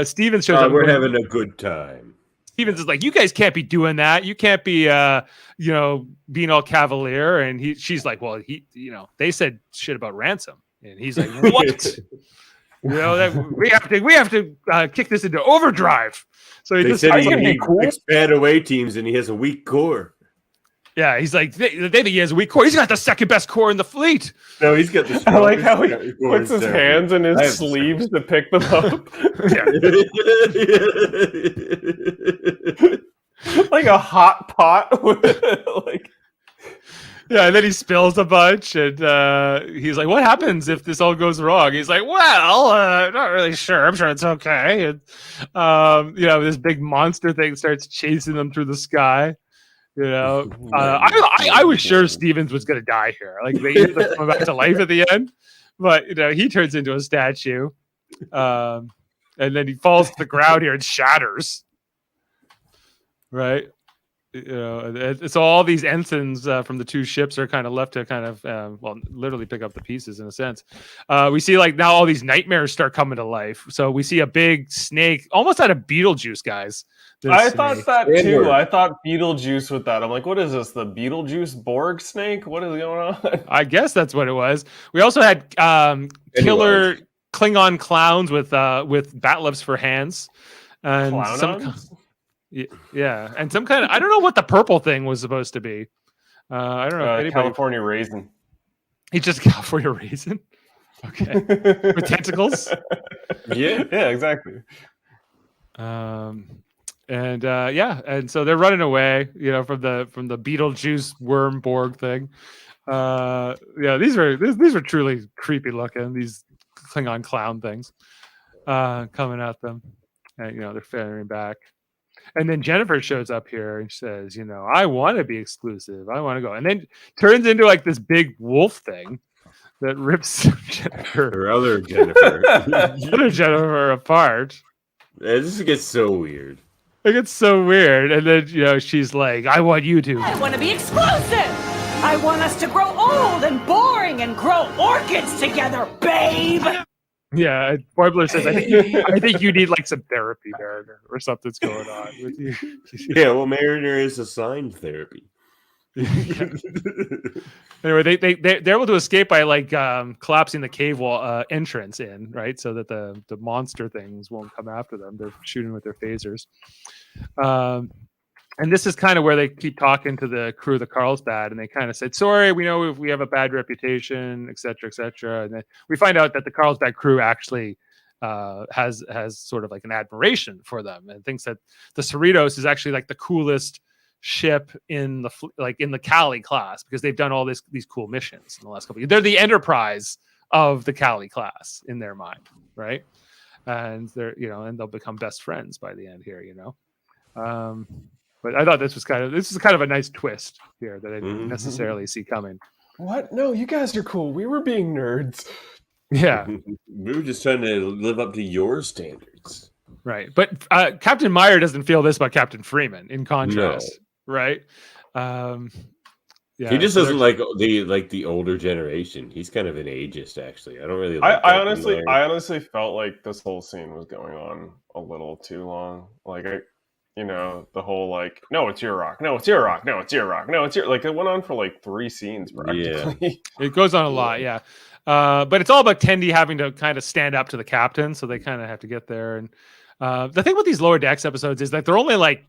Steven shows up. We're having a good time. Stevens is like, you guys can't be doing that. You can't be, being all cavalier. And she's like, well, they said shit about ransom. And he's like, what? We have to kick this into overdrive. So They said he expand away teams and he has a weak core. Yeah, he's like, they think he has a weak core. He's got the second best core in the fleet. No, he's got the I like how he puts his hands in his sleeves to pick them up. Like a hot pot. Yeah, and then he spills a bunch, and he's like, what happens if this all goes wrong? He's like, well, not really sure. I'm sure it's okay. And, this big monster thing starts chasing them through the sky. I was sure Stevens was going to die here. Like, they come back to life at the end. But, he turns into a statue. And then he falls to the ground here and shatters. Right? So all these ensigns from the two ships are kind of left to kind of literally pick up the pieces in a sense. We see like now all these nightmares start coming to life. So we see a big snake almost out of Beetlejuice, guys. I thought that too. I thought Beetlejuice with that. I'm like, what is this? The Beetlejuice Borg snake? What is going on? I guess that's what it was. We also had killer Klingon clowns with bat lips for hands and yeah, and some kind of, I don't know what the purple thing was supposed to be. I don't know. If California raisin. He's just California raisin. Okay, with tentacles. Yeah, exactly. And so they're running away, from the Beetlejuice worm Borg thing. These are truly creepy looking. These Klingon clown things coming at them, and they're firing back. And then Jennifer shows up here and says, I want to be exclusive. I want to go. And then turns into like this big wolf thing that rips Jennifer, her other Jennifer apart. This gets so weird. It gets so weird. And then, she's like, I want you to. I want to be exclusive. I want us to grow old and boring and grow orchids together, babe. Yeah, Boimler says, I think you need like some therapy, Mariner, or something's going on with you. Yeah, well, Mariner is assigned therapy. Anyway, they're able to escape by like collapsing the cave wall entrance in, right, so that the monster things won't come after them. They're shooting with their phasers. And this is kind of where they keep talking to the crew of the Carlsbad, and they kind of said, sorry, we know we have a bad reputation, et cetera, et cetera. And then we find out that the Carlsbad crew actually has sort of like an admiration for them and thinks that the Cerritos is actually like the coolest ship in the Cali class, because they've done all these cool missions in the last couple of years. They're the Enterprise of the Cali class in their mind, right? And they're and they'll become best friends by the end here, But I thought this is kind of a nice twist here that I didn't necessarily see coming. What? No, you guys are cool. We were being nerds. Yeah. We were just trying to live up to your standards. Right. But Captain Meyer doesn't feel this about Captain Freeman, in contrast. No. Right? He just doesn't like the older generation. He's kind of an ageist, actually. I don't really like I honestly felt like this whole scene was going on a little too long. Like You know, the whole like, no, it's your rock. No, it's your rock. No, it's your rock. No, it's your like. It went on for like 3 scenes practically. It goes on a lot, yeah. But it's all about Tendi having to kind of stand up to the captain, so they kind of have to get there. And the thing with these Lower Decks episodes is that they're only like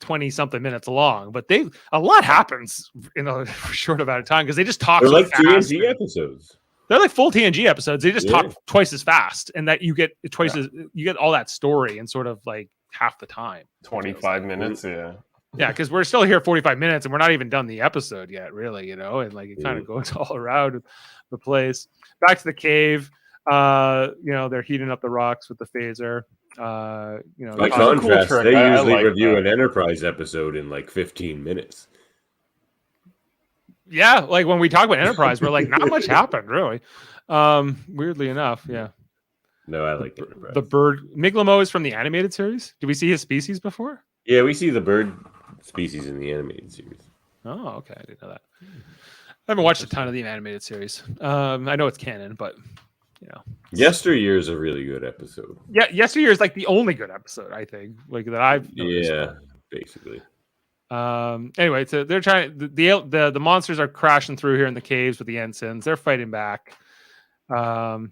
20 something minutes long, but a lot happens in a short amount of time because they just talk. They're so like fast. TNG episodes. They're like full TNG episodes. They just talk twice as fast, and that you get you get all that story in sort of like half the time. 25 minutes, yeah. Yeah, because we're still here 45 minutes and we're not even done the episode yet, really, and like it kind of goes all around the place. Back to the cave. They're heating up the rocks with the phaser. By contrast, they usually review an Enterprise episode in like 15 minutes. Yeah, like when we talk about Enterprise, we're like, not much happened, really. Weirdly enough, yeah. No, I like Enterprise. The bird Miglamo is from the animated series. Did we see his species before? Yeah, we see the bird species in the animated series. Oh, okay. I didn't know that. I haven't watched a ton of the animated series. I know it's canon, but Yesteryear is a really good episode. Yeah, Yesteryear is like the only good episode, I think, like that I've noticed. Yeah, basically. Anyway, so they're trying. The monsters are crashing through here in the caves with the ensigns. They're fighting back, and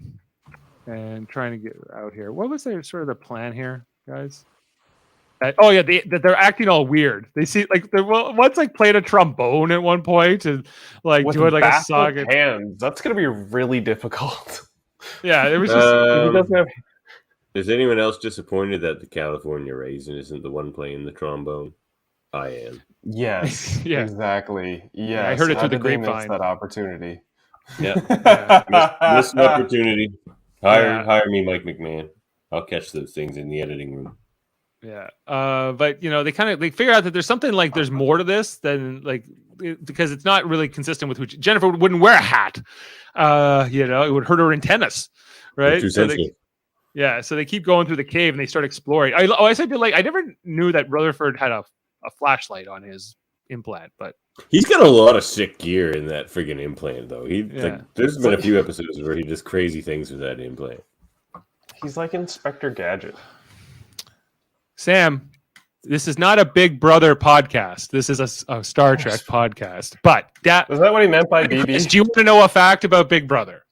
trying to get out here. What was their sort of the plan here, guys? They're acting all weird. They see like one's like playing a trombone at one point and like with doing like a song. Hands. That's gonna be really difficult. Yeah, it was just. Is anyone else disappointed that the California Raisin isn't the one playing the trombone? I am. Yes, yeah. Exactly. Yeah, I heard it through the grapevine. grapevine. That opportunity. Yeah, missed an opportunity. Hire me, Mike McMahon. I'll catch those things in the editing room. Yeah, but they figure out that there's something like there's more to this than like because it's not really consistent with who Jennifer wouldn't wear a hat. It would hurt her antennas, right? So they keep going through the cave and they start exploring. I said I never knew that Rutherford had a flashlight on his implant, but he's got a lot of sick gear in that friggin' implant, though. There's been a few episodes where he does crazy things with that implant. He's like Inspector Gadget. Sam, this is not a Big Brother podcast. This is a Star Trek podcast. But is that what he meant by BB? Do you want to know a fact about Big Brother?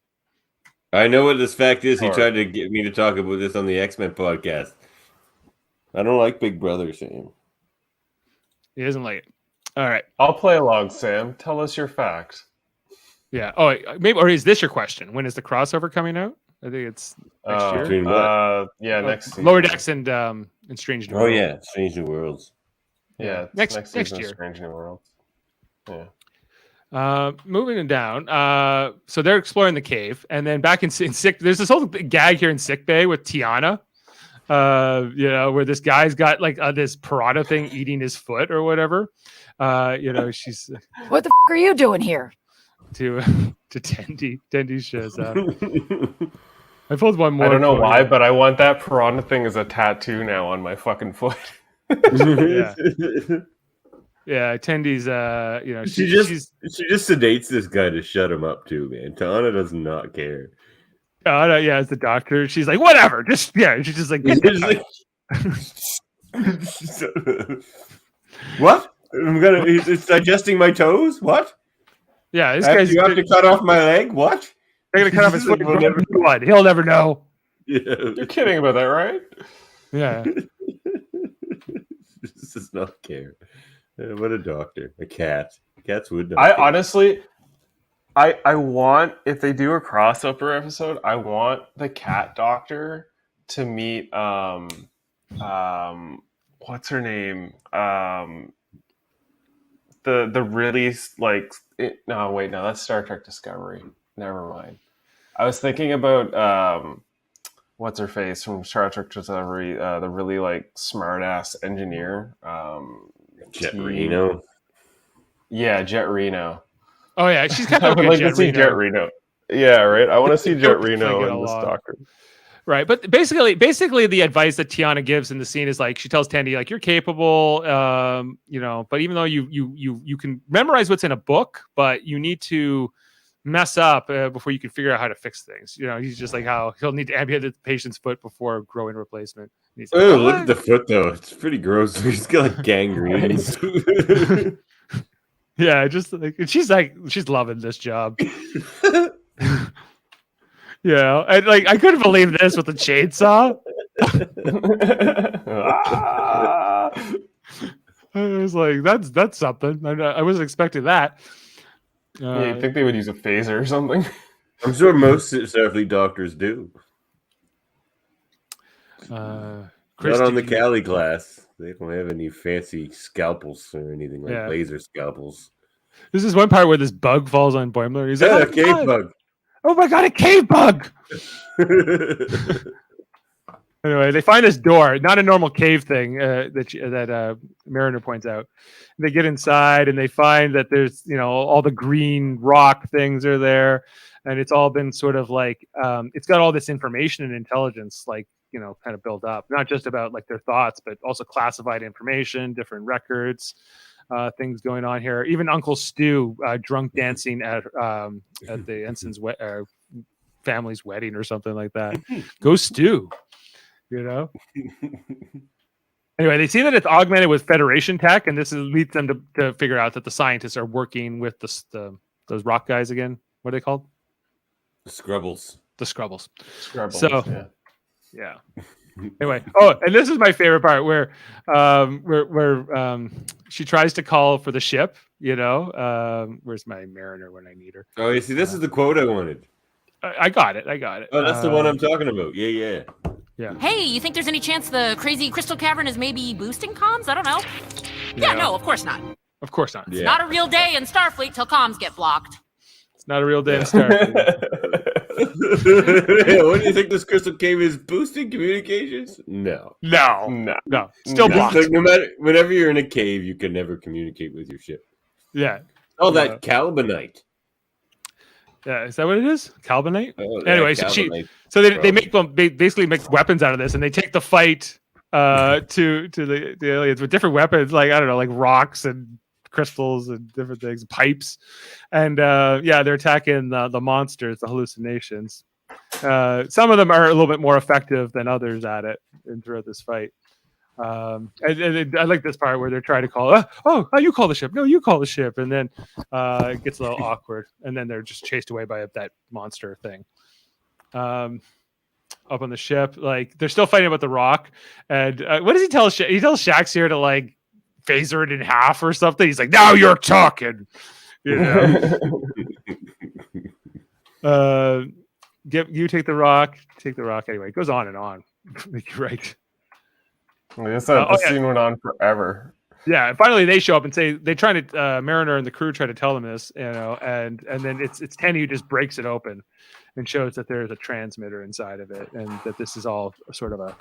I know what this fact is. He tried to get me to talk about this on the X-Men podcast. I don't like Big Brother, Sam. He doesn't like it. All right. I'll play along, Sam. Tell us your fact. Yeah. Oh, maybe, or is this your question? When is the crossover coming out? I think it's next year. Next season. Lower Decks and Strange New Worlds. Oh yeah, Strange New Worlds. Yeah, next year. Strange New Worlds. Yeah. Moving down. So they're exploring the cave, and then back in sick. There's this whole gag here in sickbay with Tiana. Where this guy's got like this piranha thing eating his foot or whatever. She's what the are you doing here? To Tendi. Tendi shows up. I pulled one more. I don't know why, but I want that piranha thing as a tattoo now on my fucking foot. Yeah. Yeah, Tendi's she just sedates this guy to shut him up too, man. Tana does not care. As the doctor, she's like, whatever. She's just like, what? It's digesting my toes. What? Yeah, this guy's. You have to cut off my leg. What? They're gonna cut off his foot. He'll never know. Yeah. You're kidding about that, right? Yeah. This does not care. What a doctor. A cat. Cats would not. Honestly, I want, if they do a crossover episode, I want the cat doctor to meet what's her name? The really no, that's Star Trek Discovery. Never mind. I was thinking about what's her face from Star Trek Discovery, the really like smart ass engineer. Jet Reno. Yeah, Jet Reno. Oh yeah, she's kind I of would like to see Jet Reno. Yeah, right. I want to see Jet Reno and this doctor. Right, but basically, the advice that Tiana gives in the scene is like she tells Tendi like you're capable, but even though you can memorize what's in a book, but you need to mess up before you can figure out how to fix things. He's just like how he'll need to amputate the patient's foot before growing a replesment. Like, oh, look at the foot though. It's pretty gross. He's got like gangrene. Yeah, just like she's loving this job. Yeah, and like I couldn't believe this with the chainsaw. I was like, that's something. I wasn't expecting that. You'd think they would use a phaser or something. I'm sure most Starfleet doctors do. Not on the Cali class. They don't have any fancy scalpels or anything like laser scalpels. This is one part where this bug falls on Boimler. He's like, a cave bug. Oh my god, a cave bug! Anyway, they find this door, not a normal cave thing that Mariner points out. They get inside and they find that there's, all the green rock things are there, and it's all been sort of like it's got all this information and intelligence, like kind of built up, not just about like their thoughts, but also classified information, different records, things going on here. Even Uncle Stu drunk dancing at the ensign's family's wedding or something like that. Go Stu. Anyway, they see that it's augmented with Federation tech, and this leads them to figure out that the scientists are working with those rock guys again. What are they called? The Scrubbles. The Scrubbles. So, yeah. Anyway, and this is my favorite part where she tries to call for the ship. Where's my Mariner when I need her? Oh, you see, this is the quote I wanted. I got it. Oh, that's the one I'm talking about. Yeah. Hey, you think there's any chance the crazy crystal cavern is maybe boosting comms? I don't know. Yeah, no, of course not. Of course not. It's not a real day in Starfleet till comms get blocked. It's not a real day in Starfleet. What do you think this crystal cave is boosting communications? No. Still blocked. Like, no matter, whenever you're in a cave, you can never communicate with your ship. Yeah. Oh, that carbonite. Yeah, is that what it is? Carbonite? Oh, anyway, so they basically make weapons out of this, and they take the fight to the aliens with different weapons, like I don't know, like rocks and crystals and different things, pipes, and they're attacking the monsters, the hallucinations. Some of them are a little bit more effective than others at it throughout this fight. And I like this part where they're trying to call, you call the ship. No, you call the ship. And then it gets a little awkward. And then they're just chased away by that monster thing. Up on the ship, like they're still fighting about the rock. And what does he tell? He tells Shax here to like phaser it in half or something. He's like, now you're talking. You take the rock. Anyway, it goes on and on. Right. The scene went on forever. Yeah, and finally they show up and say they try to Mariner and the crew try to tell them this, and then it's Tenny who just breaks it open and shows that there's a transmitter inside of it, and that this is all sort of a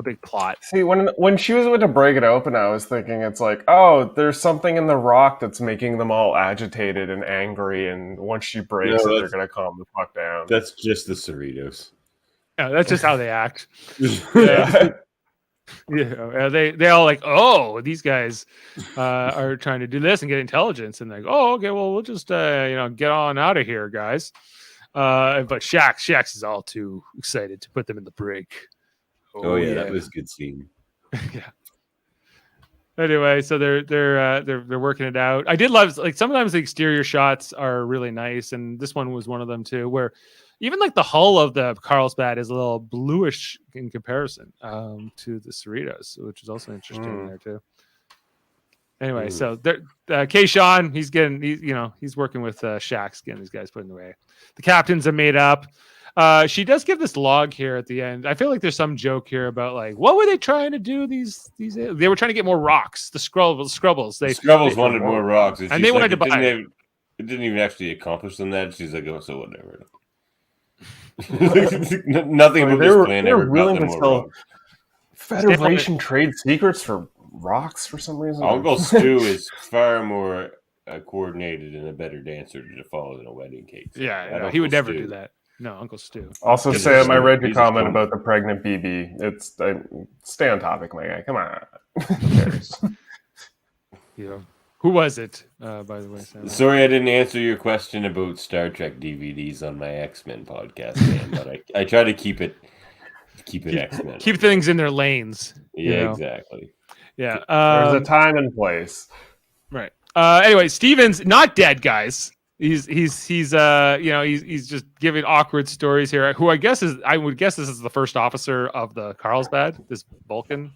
big plot. See, when she was about to break it open, I was thinking it's like, oh, there's something in the rock that's making them all agitated and angry, and once she breaks it, they're gonna calm the fuck down. That's just the Cerritos. Yeah, that's just how they act. Yeah. They all like, oh, these guys are trying to do this and get intelligence, and like, oh, okay, well, we'll just get on out of here, guys. But Shax is all too excited to put them in the break. Oh yeah, that was a good scene. Yeah. Anyway, so they're working it out. I did love, like, sometimes the exterior shots are really nice, and this one was one of them too, where even like the hull of the Carlsbad is a little bluish in comparison to the Cerritos, which is also interesting there too. Anyway, so Kayshawn, he's working with Shax, getting these guys put in the way. The captains are made up. She does give this log here at the end. I feel like there's some joke here about like, what were they trying to do? These they were trying to get more rocks. The Scrubbles. The Scrubbles wanted more rocks, and they wanted to buy it. It didn't even actually accomplish them that. She's like, oh, so whatever. Nothing about this plan ever got them more rocks. Federation trade secrets for rocks for some reason. Uncle Stu is far more coordinated and a better dancer to follow than a wedding cake. Yeah, he would never do that. No, Uncle Stu. Also, Sam, I read your comment about the pregnant BB. Stay on topic, my guy. Come on. Yeah. Who was it, by the way? Sam? Sorry I didn't answer your question about Star Trek DVDs on my X-Men podcast, man, but I try to keep it X-Men. Keep things in their lanes. Yeah, exactly. Yeah. There's a time and place. Right. Anyway, Steven's not dead, guys. He's just giving awkward stories here. Who I would guess this is the first officer of the Carlsbad, this Vulcan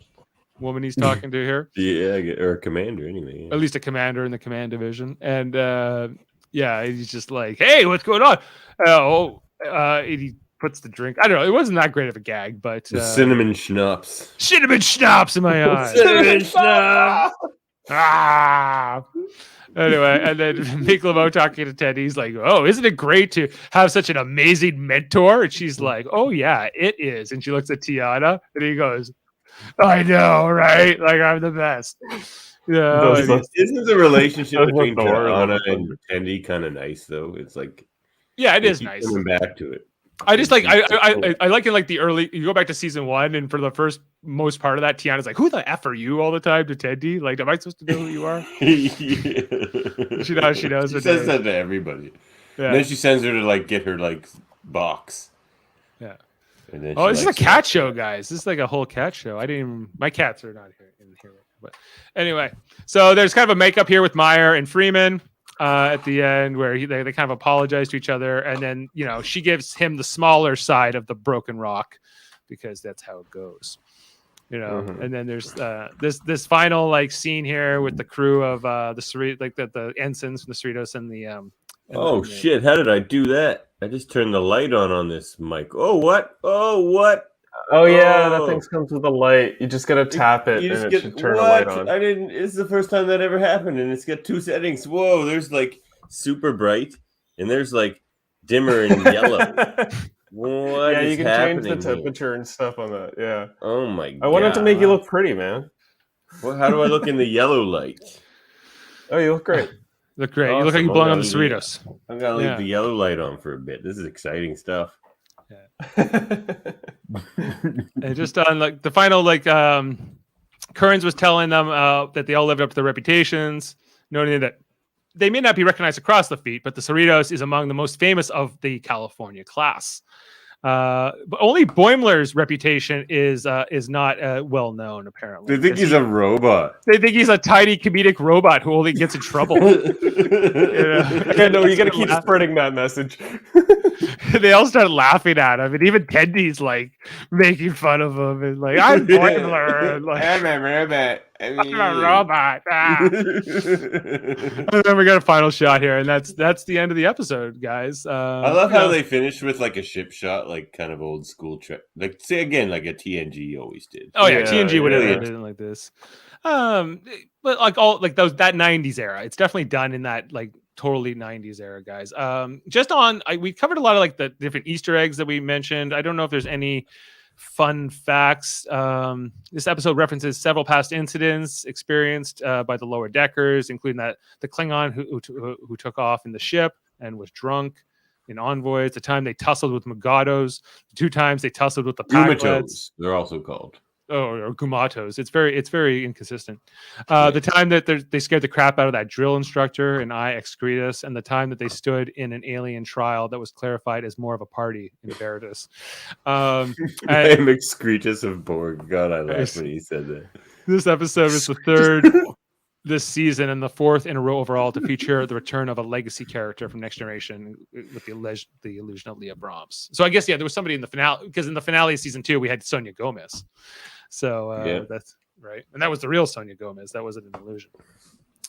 woman he's talking to here. Yeah, or a commander anyway. At least a commander in the command division. And he's just like, hey, what's going on? He puts the drink. I don't know. It wasn't that great of a gag, but the cinnamon schnapps. Cinnamon schnapps in my eyes. Cinnamon schnapps. Anyway, and then Mick LeBeau talking to Teddy. He's like, oh, isn't it great to have such an amazing mentor? And she's like, oh, yeah, it is. And she looks at Tiana and he goes, I know, right? Like, I'm the best. Yeah. Isn't the relationship between Tiana and Teddy kind of nice, though? It's like, yeah, it is nice. Coming back to it. I just like I like in like the early. You go back to season 1, and for the most part of that, Tiana's like, "Who the f are you?" all the time to Teddy. Like, am I supposed to know who you are? Yeah. She knows. She says that to everybody. Yeah. And then she sends her to like get her like box. Yeah. And then this is a cat show, guys. This is like a whole cat show. I didn't even. My cats are not here in here. But anyway, so there's kind of a makeup here with Meyer and Freeman. At the end where they kind of apologize to each other, and then she gives him the smaller side of the broken rock because that's how it goes, And then there's this final like scene here with the crew of the ensigns from the Cerritos and the shit, how did I do that? I just turned the light on this mic. Oh what Oh yeah, that thing comes with a light. You just gotta tap it, and it should turn the light on. I didn't. It's the first time that ever happened, and it's got 2 settings. Whoa, there's like super bright, and there's like dimmer and yellow. What is you can happening change the temperature and stuff on that. Yeah. Oh my god. I wanted to make you look pretty, man. Well, how do I look in the yellow light? Oh, you look great. Look great. Awesome. You look like you belong on the Cerritos. I'm gonna leave the yellow light on for a bit. This is exciting stuff. And just on like the final Kearns was telling them that they all lived up to their reputations, noting that they may not be recognized across the fleet, but the Cerritos is among the most famous of the California class. But only Boimler's reputation is not well known, apparently. They think he's a robot. They think he's a tiny comedic robot who only gets in trouble. Yeah, no, you got to keep spreading that message. They all start laughing at him, and even Tendy's like making fun of him, and like, I'm Boimler. And, like, I'm a robot. I'm a robot. And then we got a final shot here, and that's the end of the episode, guys. I love how they finished with like a ship shot, like kind of old school trick. Like say again, like a TNG always did. Oh yeah, TNG would have done like this. But like all like that 90s era, it's definitely done in that like totally 90s era, guys. Just on we covered a lot of like the different Easter eggs that we mentioned. I don't know if there's any fun facts. This episode references several past incidents experienced by the lower deckers, including that the Klingon who took off in the ship and was drunk in Envoys, the time they tussled with Magatos, the 2 times they tussled with the Packlets. They're also called. Or Gumatos. It's very inconsistent. The time that they scared the crap out of that drill instructor in I Excretus, and the time that they stood in an alien trial that was clarified as more of a party in Veritas. I'm Excretus of Borg. God, I laughed when he said that. This episode is the 3rd this season and the 4th in a row overall to feature the return of a legacy character from Next Generation with the illusion of Leah Brahms. So I guess there was somebody in the finale, because in the finale of season 2 we had Sonia Gomez. So that's right, and that was the real Sonia Gomez. That wasn't an illusion.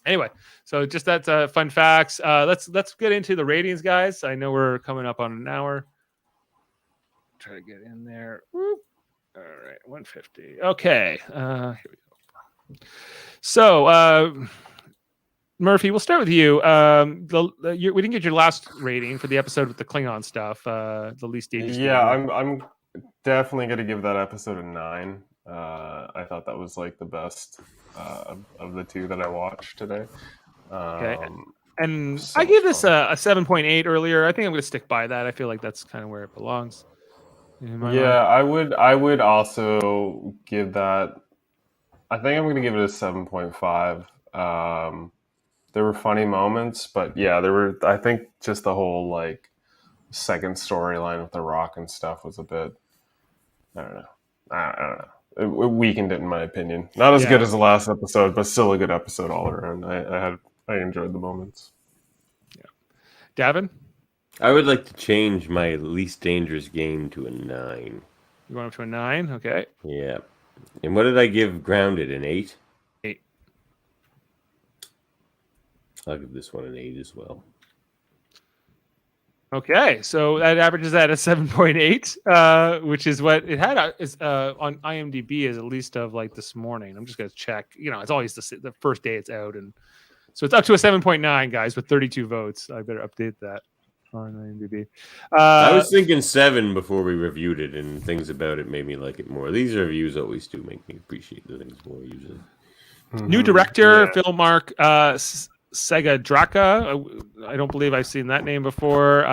Anyway, so just that's fun facts. Let's get into the ratings, guys. I know we're coming up on an hour. Try to get in there. Whoop. All right, 150. Okay, here we go. So, Murphy, we'll start with you. We didn't get your last rating for the episode with the Klingon stuff. The least dangerous. Yeah, I'm definitely going to give that episode a 9. I thought that was like the best of the 2 that I watched today. Okay, and so I gave this a 7.8 earlier. I think I'm going to stick by that. I feel like that's kind of where it belongs. I would also give that. I think I'm going to give it a 7.5. there were funny moments, but yeah, there were. I think just the whole like second storyline with the Rock and stuff was a bit. I don't know. I don't know. It weakened it in my opinion. Not as good as the last episode, but still a good episode all around. I enjoyed the moments. Yeah, Davan, I would like to change my least dangerous game to a 9. You went up to a 9, okay? Yeah. And what did I give Grounded? An 8? 8. I'll give this one an 8 as well. Okay, so that averages at a 7.8, which is what it had on IMDb as at least of like this morning. I'm just gonna check. It's always the first day it's out, and so it's up to a 7.9, guys, with 32 votes. I better update that on IMDb. I was thinking 7 before we reviewed it, and things about it made me like it more. These reviews always do make me appreciate the things more usually. New director, Phil Mark Sega Draka. I don't believe I've seen that name before.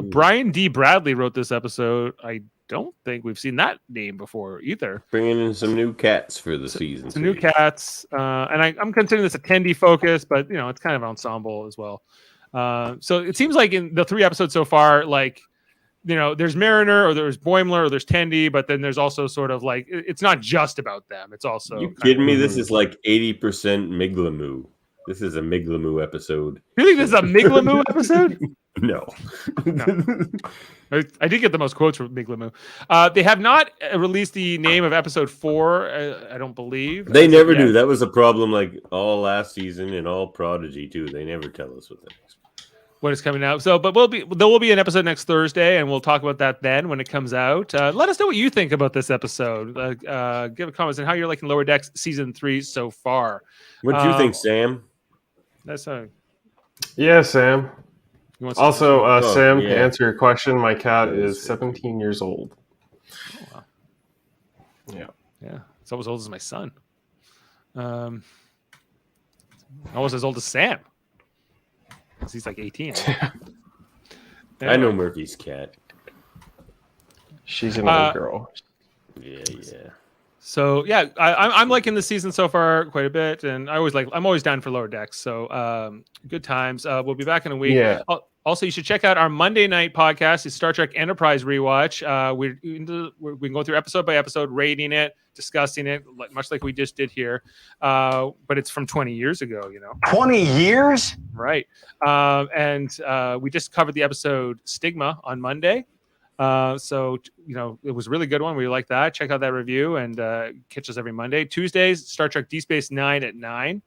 Brian D. Bradley wrote this episode. I don't think we've seen that name before either. Bringing in some new cats for the season. Some new cats. And I'm considering this a Tendi focus, but it's kind of ensemble as well. So it seems like in the 3 episodes so far, like, there's Mariner or there's Boimler or there's Tendi, but then there's also sort of like, it's not just about them. It's also. You kidding me? This is like 80% Miglamoo. This is a Miglamoo episode. You think this is a Miglamoo episode? No. I did get the most quotes from Miglamoo. They have not released the name of episode 4, I don't believe. They never do. That was a problem like all last season and all Prodigy too. They never tell us what is coming out. So, but there will be an episode next Thursday, and we'll talk about that then when it comes out. Let us know what you think about this episode. Give a comment on how you're liking Lower Decks season 3 so far. What do you think, Sam? That's Yeah, Sam. Also, Sam, yeah. to answer your question, my cat is 17 years old. Oh, wow. Yeah. It's almost as old as my son. Almost as old as Sam. Because he's like 18. I know Murphy's cat. She's an old girl. Yeah. So yeah, I'm liking the season so far quite a bit, and I'm always down for Lower Decks. So good times. We'll be back in a week. Yeah. Also, you should check out our Monday night podcast. It's Star Trek Enterprise rewatch. We can go through episode by episode, rating it, discussing it, much like we just did here. But it's from 20 years ago. 20 years? Right. And we just covered the episode Stigma on Monday. So it was a really good one. We like that. Check out that review and catch us every Monday. Tuesdays, Star Trek Deep Space Nine at 9,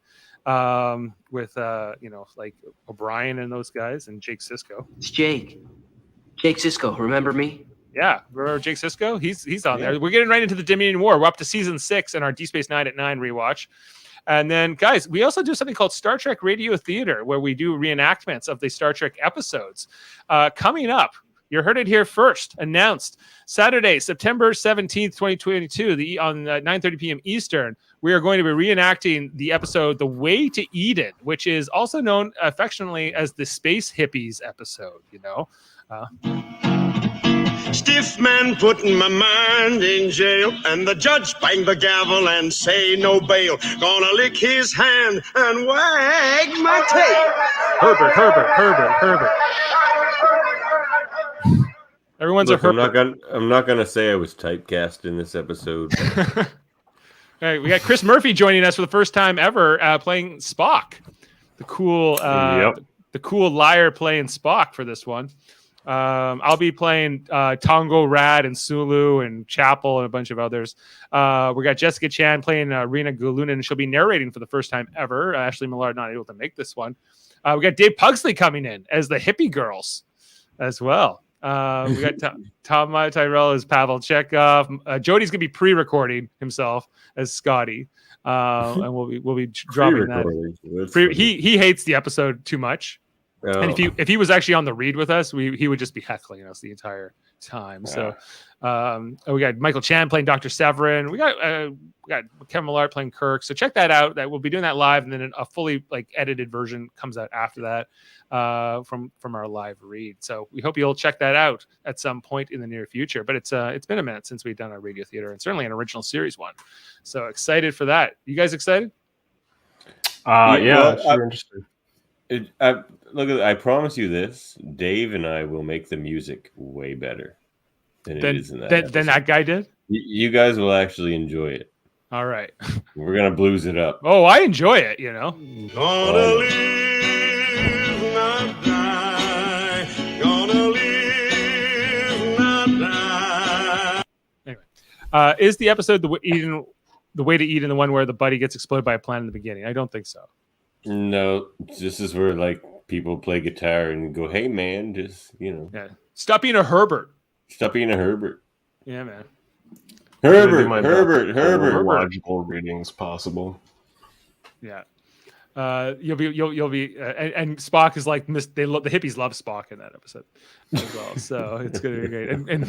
with like O'Brien and those guys and Jake Sisko. It's Jake Sisko. Remember me? Yeah, remember Jake Sisko? He's on there. We're getting right into the Dominion War. We're up to season 6 in our Deep Space Nine at 9 rewatch. And then, guys, we also do something called Star Trek Radio Theater, where we do reenactments of the Star Trek episodes. Coming up, you heard it here first, announced Saturday, September 17th, 2022, on 9:30 p.m. Eastern. We are going to be reenacting the episode The Way to Eden, which is also known affectionately as the Space Hippies episode, Stiff man putting my mind in jail, and the judge bang the gavel and say no bail. Gonna lick his hand and wag my tail. Herbert. Everyone's a Herbert. I'm not gonna say I was typecast in this episode. All right, we got Chris Murphy joining us for the first time ever, playing Spock, the cool liar playing Spock for this one. I'll be playing Tongo Rad and Sulu and Chapel and a bunch of others. We got Jessica Chan playing Rena Gulunin, and she'll be narrating for the first time ever. Ashley Millard not able to make this one. We got Dave Pugsley coming in as the hippie girls as well. We got Tom Tyrell as Pavel Chekhov. Jody's gonna be pre-recording himself as Scotty, and we'll be dropping that. He hates the episode too much. Oh. And if he was actually on the read with us, he would just be heckling us the entire time. Yeah. So we got Michael Chan playing Dr. Severin. We got Kevin Millard playing Kirk. So check that out. That we'll be doing that live, and then a fully edited version comes out after that from our live read. So we hope you'll check that out at some point in the near future. But it's been a minute since we've done our radio theater, and certainly an original series one. So excited for that. You guys excited? Yeah, super interesting. Look, I promise you this: Dave and I will make the music way better than it is in that episode. Than that guy did. You guys will actually enjoy it. All right. We're gonna blues it up. Oh, I enjoy it. You know. Gonna live, not die. Gonna live, not die. Anyway, is the episode the way to eat, and the one where the buddy gets exploded by a plant in the beginning? I don't think so. No, this is where like people play guitar and go, "Hey man, just yeah, stop being a Herbert. Stop being a Herbert." Yeah, man. Herbert. Logical readings possible. Yeah. You'll be and Spock is like the hippies love Spock in that episode as well, so it's gonna be great. And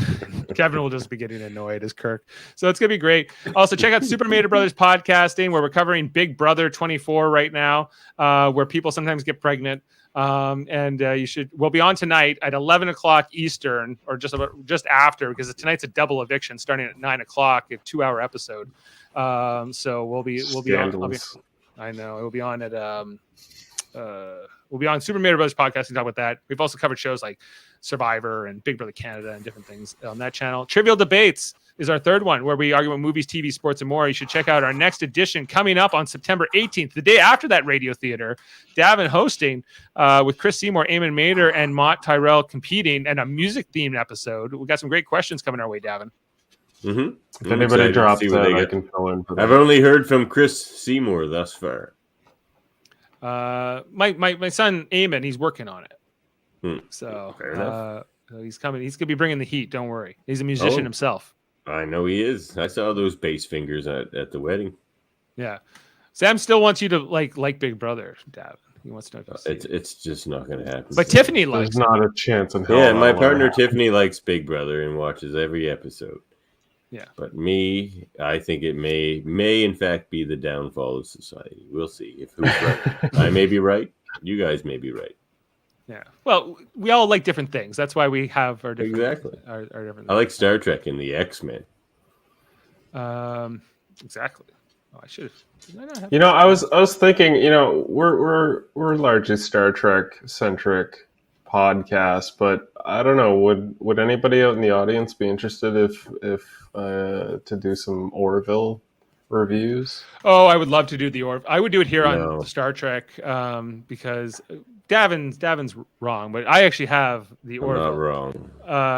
Kevin will just be getting annoyed as Kirk, so it's gonna be great. Also, check out Super Mario Brothers podcasting, where we're covering Big Brother 24 right now, where people sometimes get pregnant. And we'll be on tonight at 11 o'clock Eastern, or just after, because tonight's a double eviction starting at 9 o'clock, a 2-hour episode. So we'll be on. I know we'll be on at we'll be on Super Mario Brothers podcast and talk about that. We've also covered shows like Survivor and Big Brother Canada and different things on that channel. Trivial Debates is our third one, where we argue about movies, TV, sports, and more. You should check out our next edition coming up on September 18th, the day after that Radio Theater. Davan hosting with Chris Seymour, Eamon Mader, and Mott Tyrell competing, and a music-themed episode. We got some great questions coming our way, Davan. If anybody drops that, I can fill in for that. I've only heard from Chris Seymour thus far. My son Eamon, he's working on it. So fair enough. He's coming. He's gonna be bringing the heat. Don't worry. He's a musician himself. I know he is. I saw those bass fingers at the wedding. Yeah, Sam still wants you to like Big Brother, Dav. He wants to know if it's just not going to happen. But Tiffany likes. There's not a chance in hell. Yeah, my partner Tiffany likes Big Brother and watches every episode. Yeah, but me, I think it may in fact be the downfall of society. We'll see if who's right. I may be right. You guys may be right. Yeah. Well, we all like different things. That's why we have our different. Exactly. Our different. I like Star Trek and the X-Men. Exactly. Oh, I should. I was thinking. We're largely Star Trek centric podcast, but I don't know. Would anybody out in the audience be interested if to do some Orville reviews? Oh, I would love to do the Orville. I would do it here on Star Trek because Davin's wrong, but I actually have the Orville. Not wrong.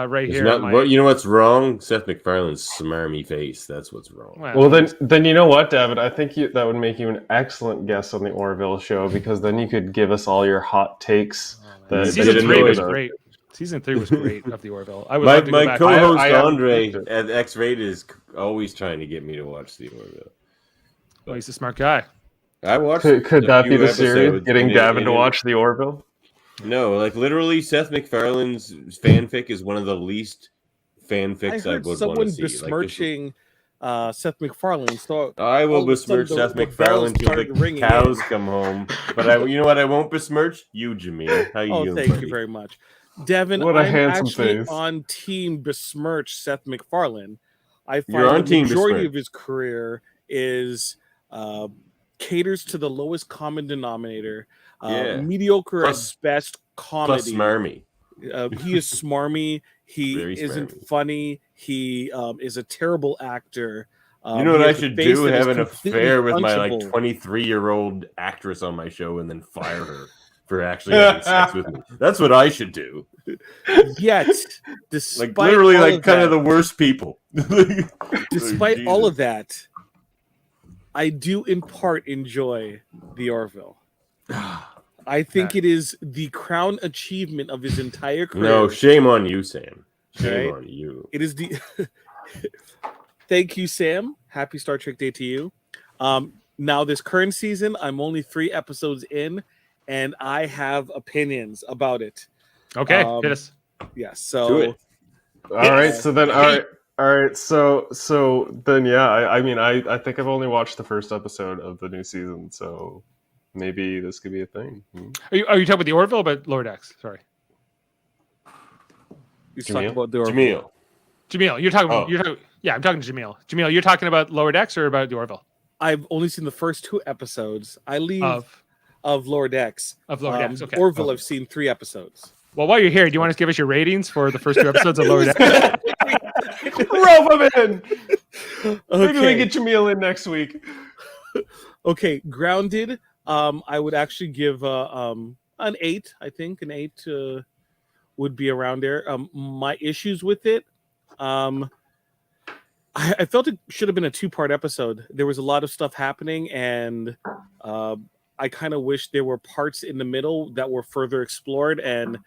Right here. You know what's wrong? Seth MacFarlane's smarmy face. That's what's wrong. Well, then you know what, David? I think that would make you an excellent guest on the Orville show, because then you could give us all your hot takes. Season 3 was great. Season 3 was great of the Orville. I would love to go back. My co-host Andre at X-Rated is always trying to get me to watch the Orville. Well, he's a smart guy. I watched. Could that be the series? Getting Davin to watch the Orville? No, like literally, Seth MacFarlane's fanfic is one of the least fanfics I would want to see. Someone besmirching Seth MacFarlane. So I will besmirch Seth MacFarlane till the cows come home. But you know what? I won't besmirch you, Jaemeel. How you doing? Thank buddy? you very much, Devin. What a I'm handsome actually face. on team besmirch Seth MacFarlane. I You're on find the team majority besmirch. of his career is caters to the lowest common denominator. Mediocre at best comedy. Plus smarmy. He is smarmy. He Very isn't smarmy. funny. He is a terrible actor. You know what he I has a should face do? that is Have an completely affair with my punchable. 23-year-old actress on my show and then fire her for actually having sex with me. That's what I should do. Yet, despite literally, all of kind that, of the worst people. despite all of that, I do in part enjoy the Orville. I think it is the crown achievement of his entire career. No, shame on you, Sam. Shame Right? on you. It is the. Thank you, Sam. Happy Star Trek Day to you. Now, this current season, I'm only 3 episodes in, and I have opinions about it. Okay, hit us. Yes. So. Do it. All right. So then, all right. So then, yeah. I think I've only watched the first episode of the new season, so maybe this could be a thing. Are you talking about the Orville or about Lower Decks? Sorry. He's talking about the Jaemeel. Jaemeel, you're talking about. Yeah, I'm talking to Jaemeel. Jaemeel, you're talking about Lower Decks or about the Orville? I've only seen the first 2 episodes. I leave of Lower Decks. Okay. Orville, I've seen 3 episodes. Well, while you're here, do you want to give us your ratings for the first 2 episodes of Lower Decks? Rope him in. Maybe we Okay. get Jaemeel in next week. Okay, Grounded. I would actually give an 8. I think an 8 would be around there. My issues with it, I felt it should have been a 2-part episode. There was a lot of stuff happening, and I kind of wish there were parts in the middle that were further explored, and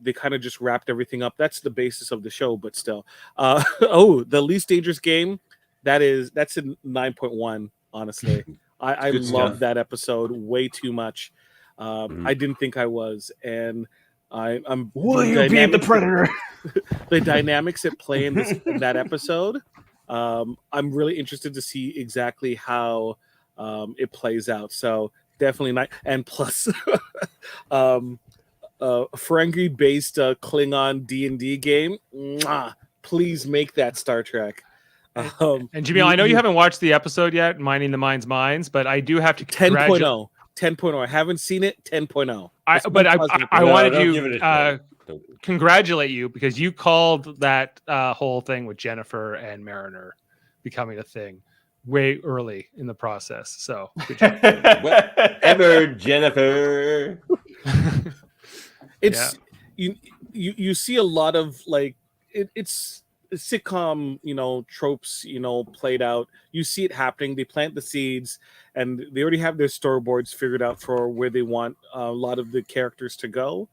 they kind of just wrapped everything up. That's the basis of the show, but still. The Least Dangerous Game. That's a 9.1. Honestly, I Good love stuff. that episode way too much. I didn't think I was, and I'm. Will you be the predator? The dynamics at play in that episode. I'm really interested to see exactly how it plays out. So definitely not. And plus, Ferengi-based Klingon D&D game. Mwah, please make that Star Trek. And Jaemeel, I know you haven't watched the episode yet, Mining the Mind's Minds, but I do have to 10.0. 10.0. I haven't seen it. 10.0. I wanted to congratulate you because you called that whole thing with Jennifer and Mariner becoming a thing way early in the process. So good job. Whatever, Jennifer. It's you see a lot of like it's sitcom, tropes, played out. You see it happening. They plant the seeds, and they already have their storyboards figured out for where they want a lot of the characters to go.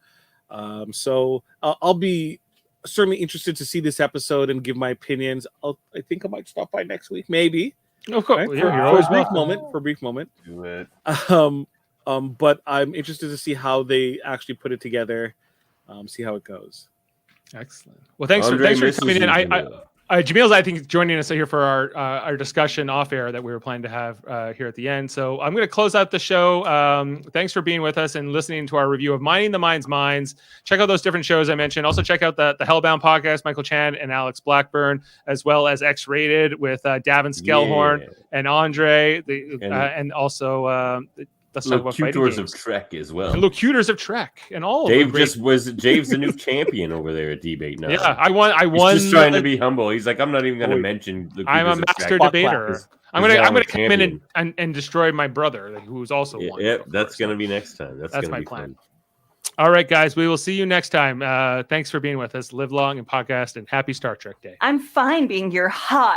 So I'll be certainly interested to see this episode and give my opinions. I think I might stop by next week, maybe. Of course, Right? you're For always a brief welcome. moment. Do it. But I'm interested to see how they actually put it together. See how it goes. Excellent. Well, thanks for coming in. Jameel's, I think, joining us here for our discussion off air that we were planning to have here at the end. So I'm going to close out the show. Thanks for being with us and listening to our review of Mining the Mind's Minds. Check out those different shows I mentioned. Also check out the Hellbound podcast, Michael Chan and Alex Blackburn, as well as X-Rated with Davan Skelhorn and Andre, and also let's talk about fighting Locutors games. of Trek as well. Locutors of Trek and all. Dave's the new champion over there at Debate now. Yeah, I won. He's just trying to be humble. He's like, I'm not even going to mention. I'm a master debater. I'm gonna come in and destroy my brother, who's also one. Yeah, that's gonna be next time. That's my plan. All right, guys, we will see you next time. Thanks for being with us. Live long and podcast, and happy Star Trek Day. I'm fine being your hot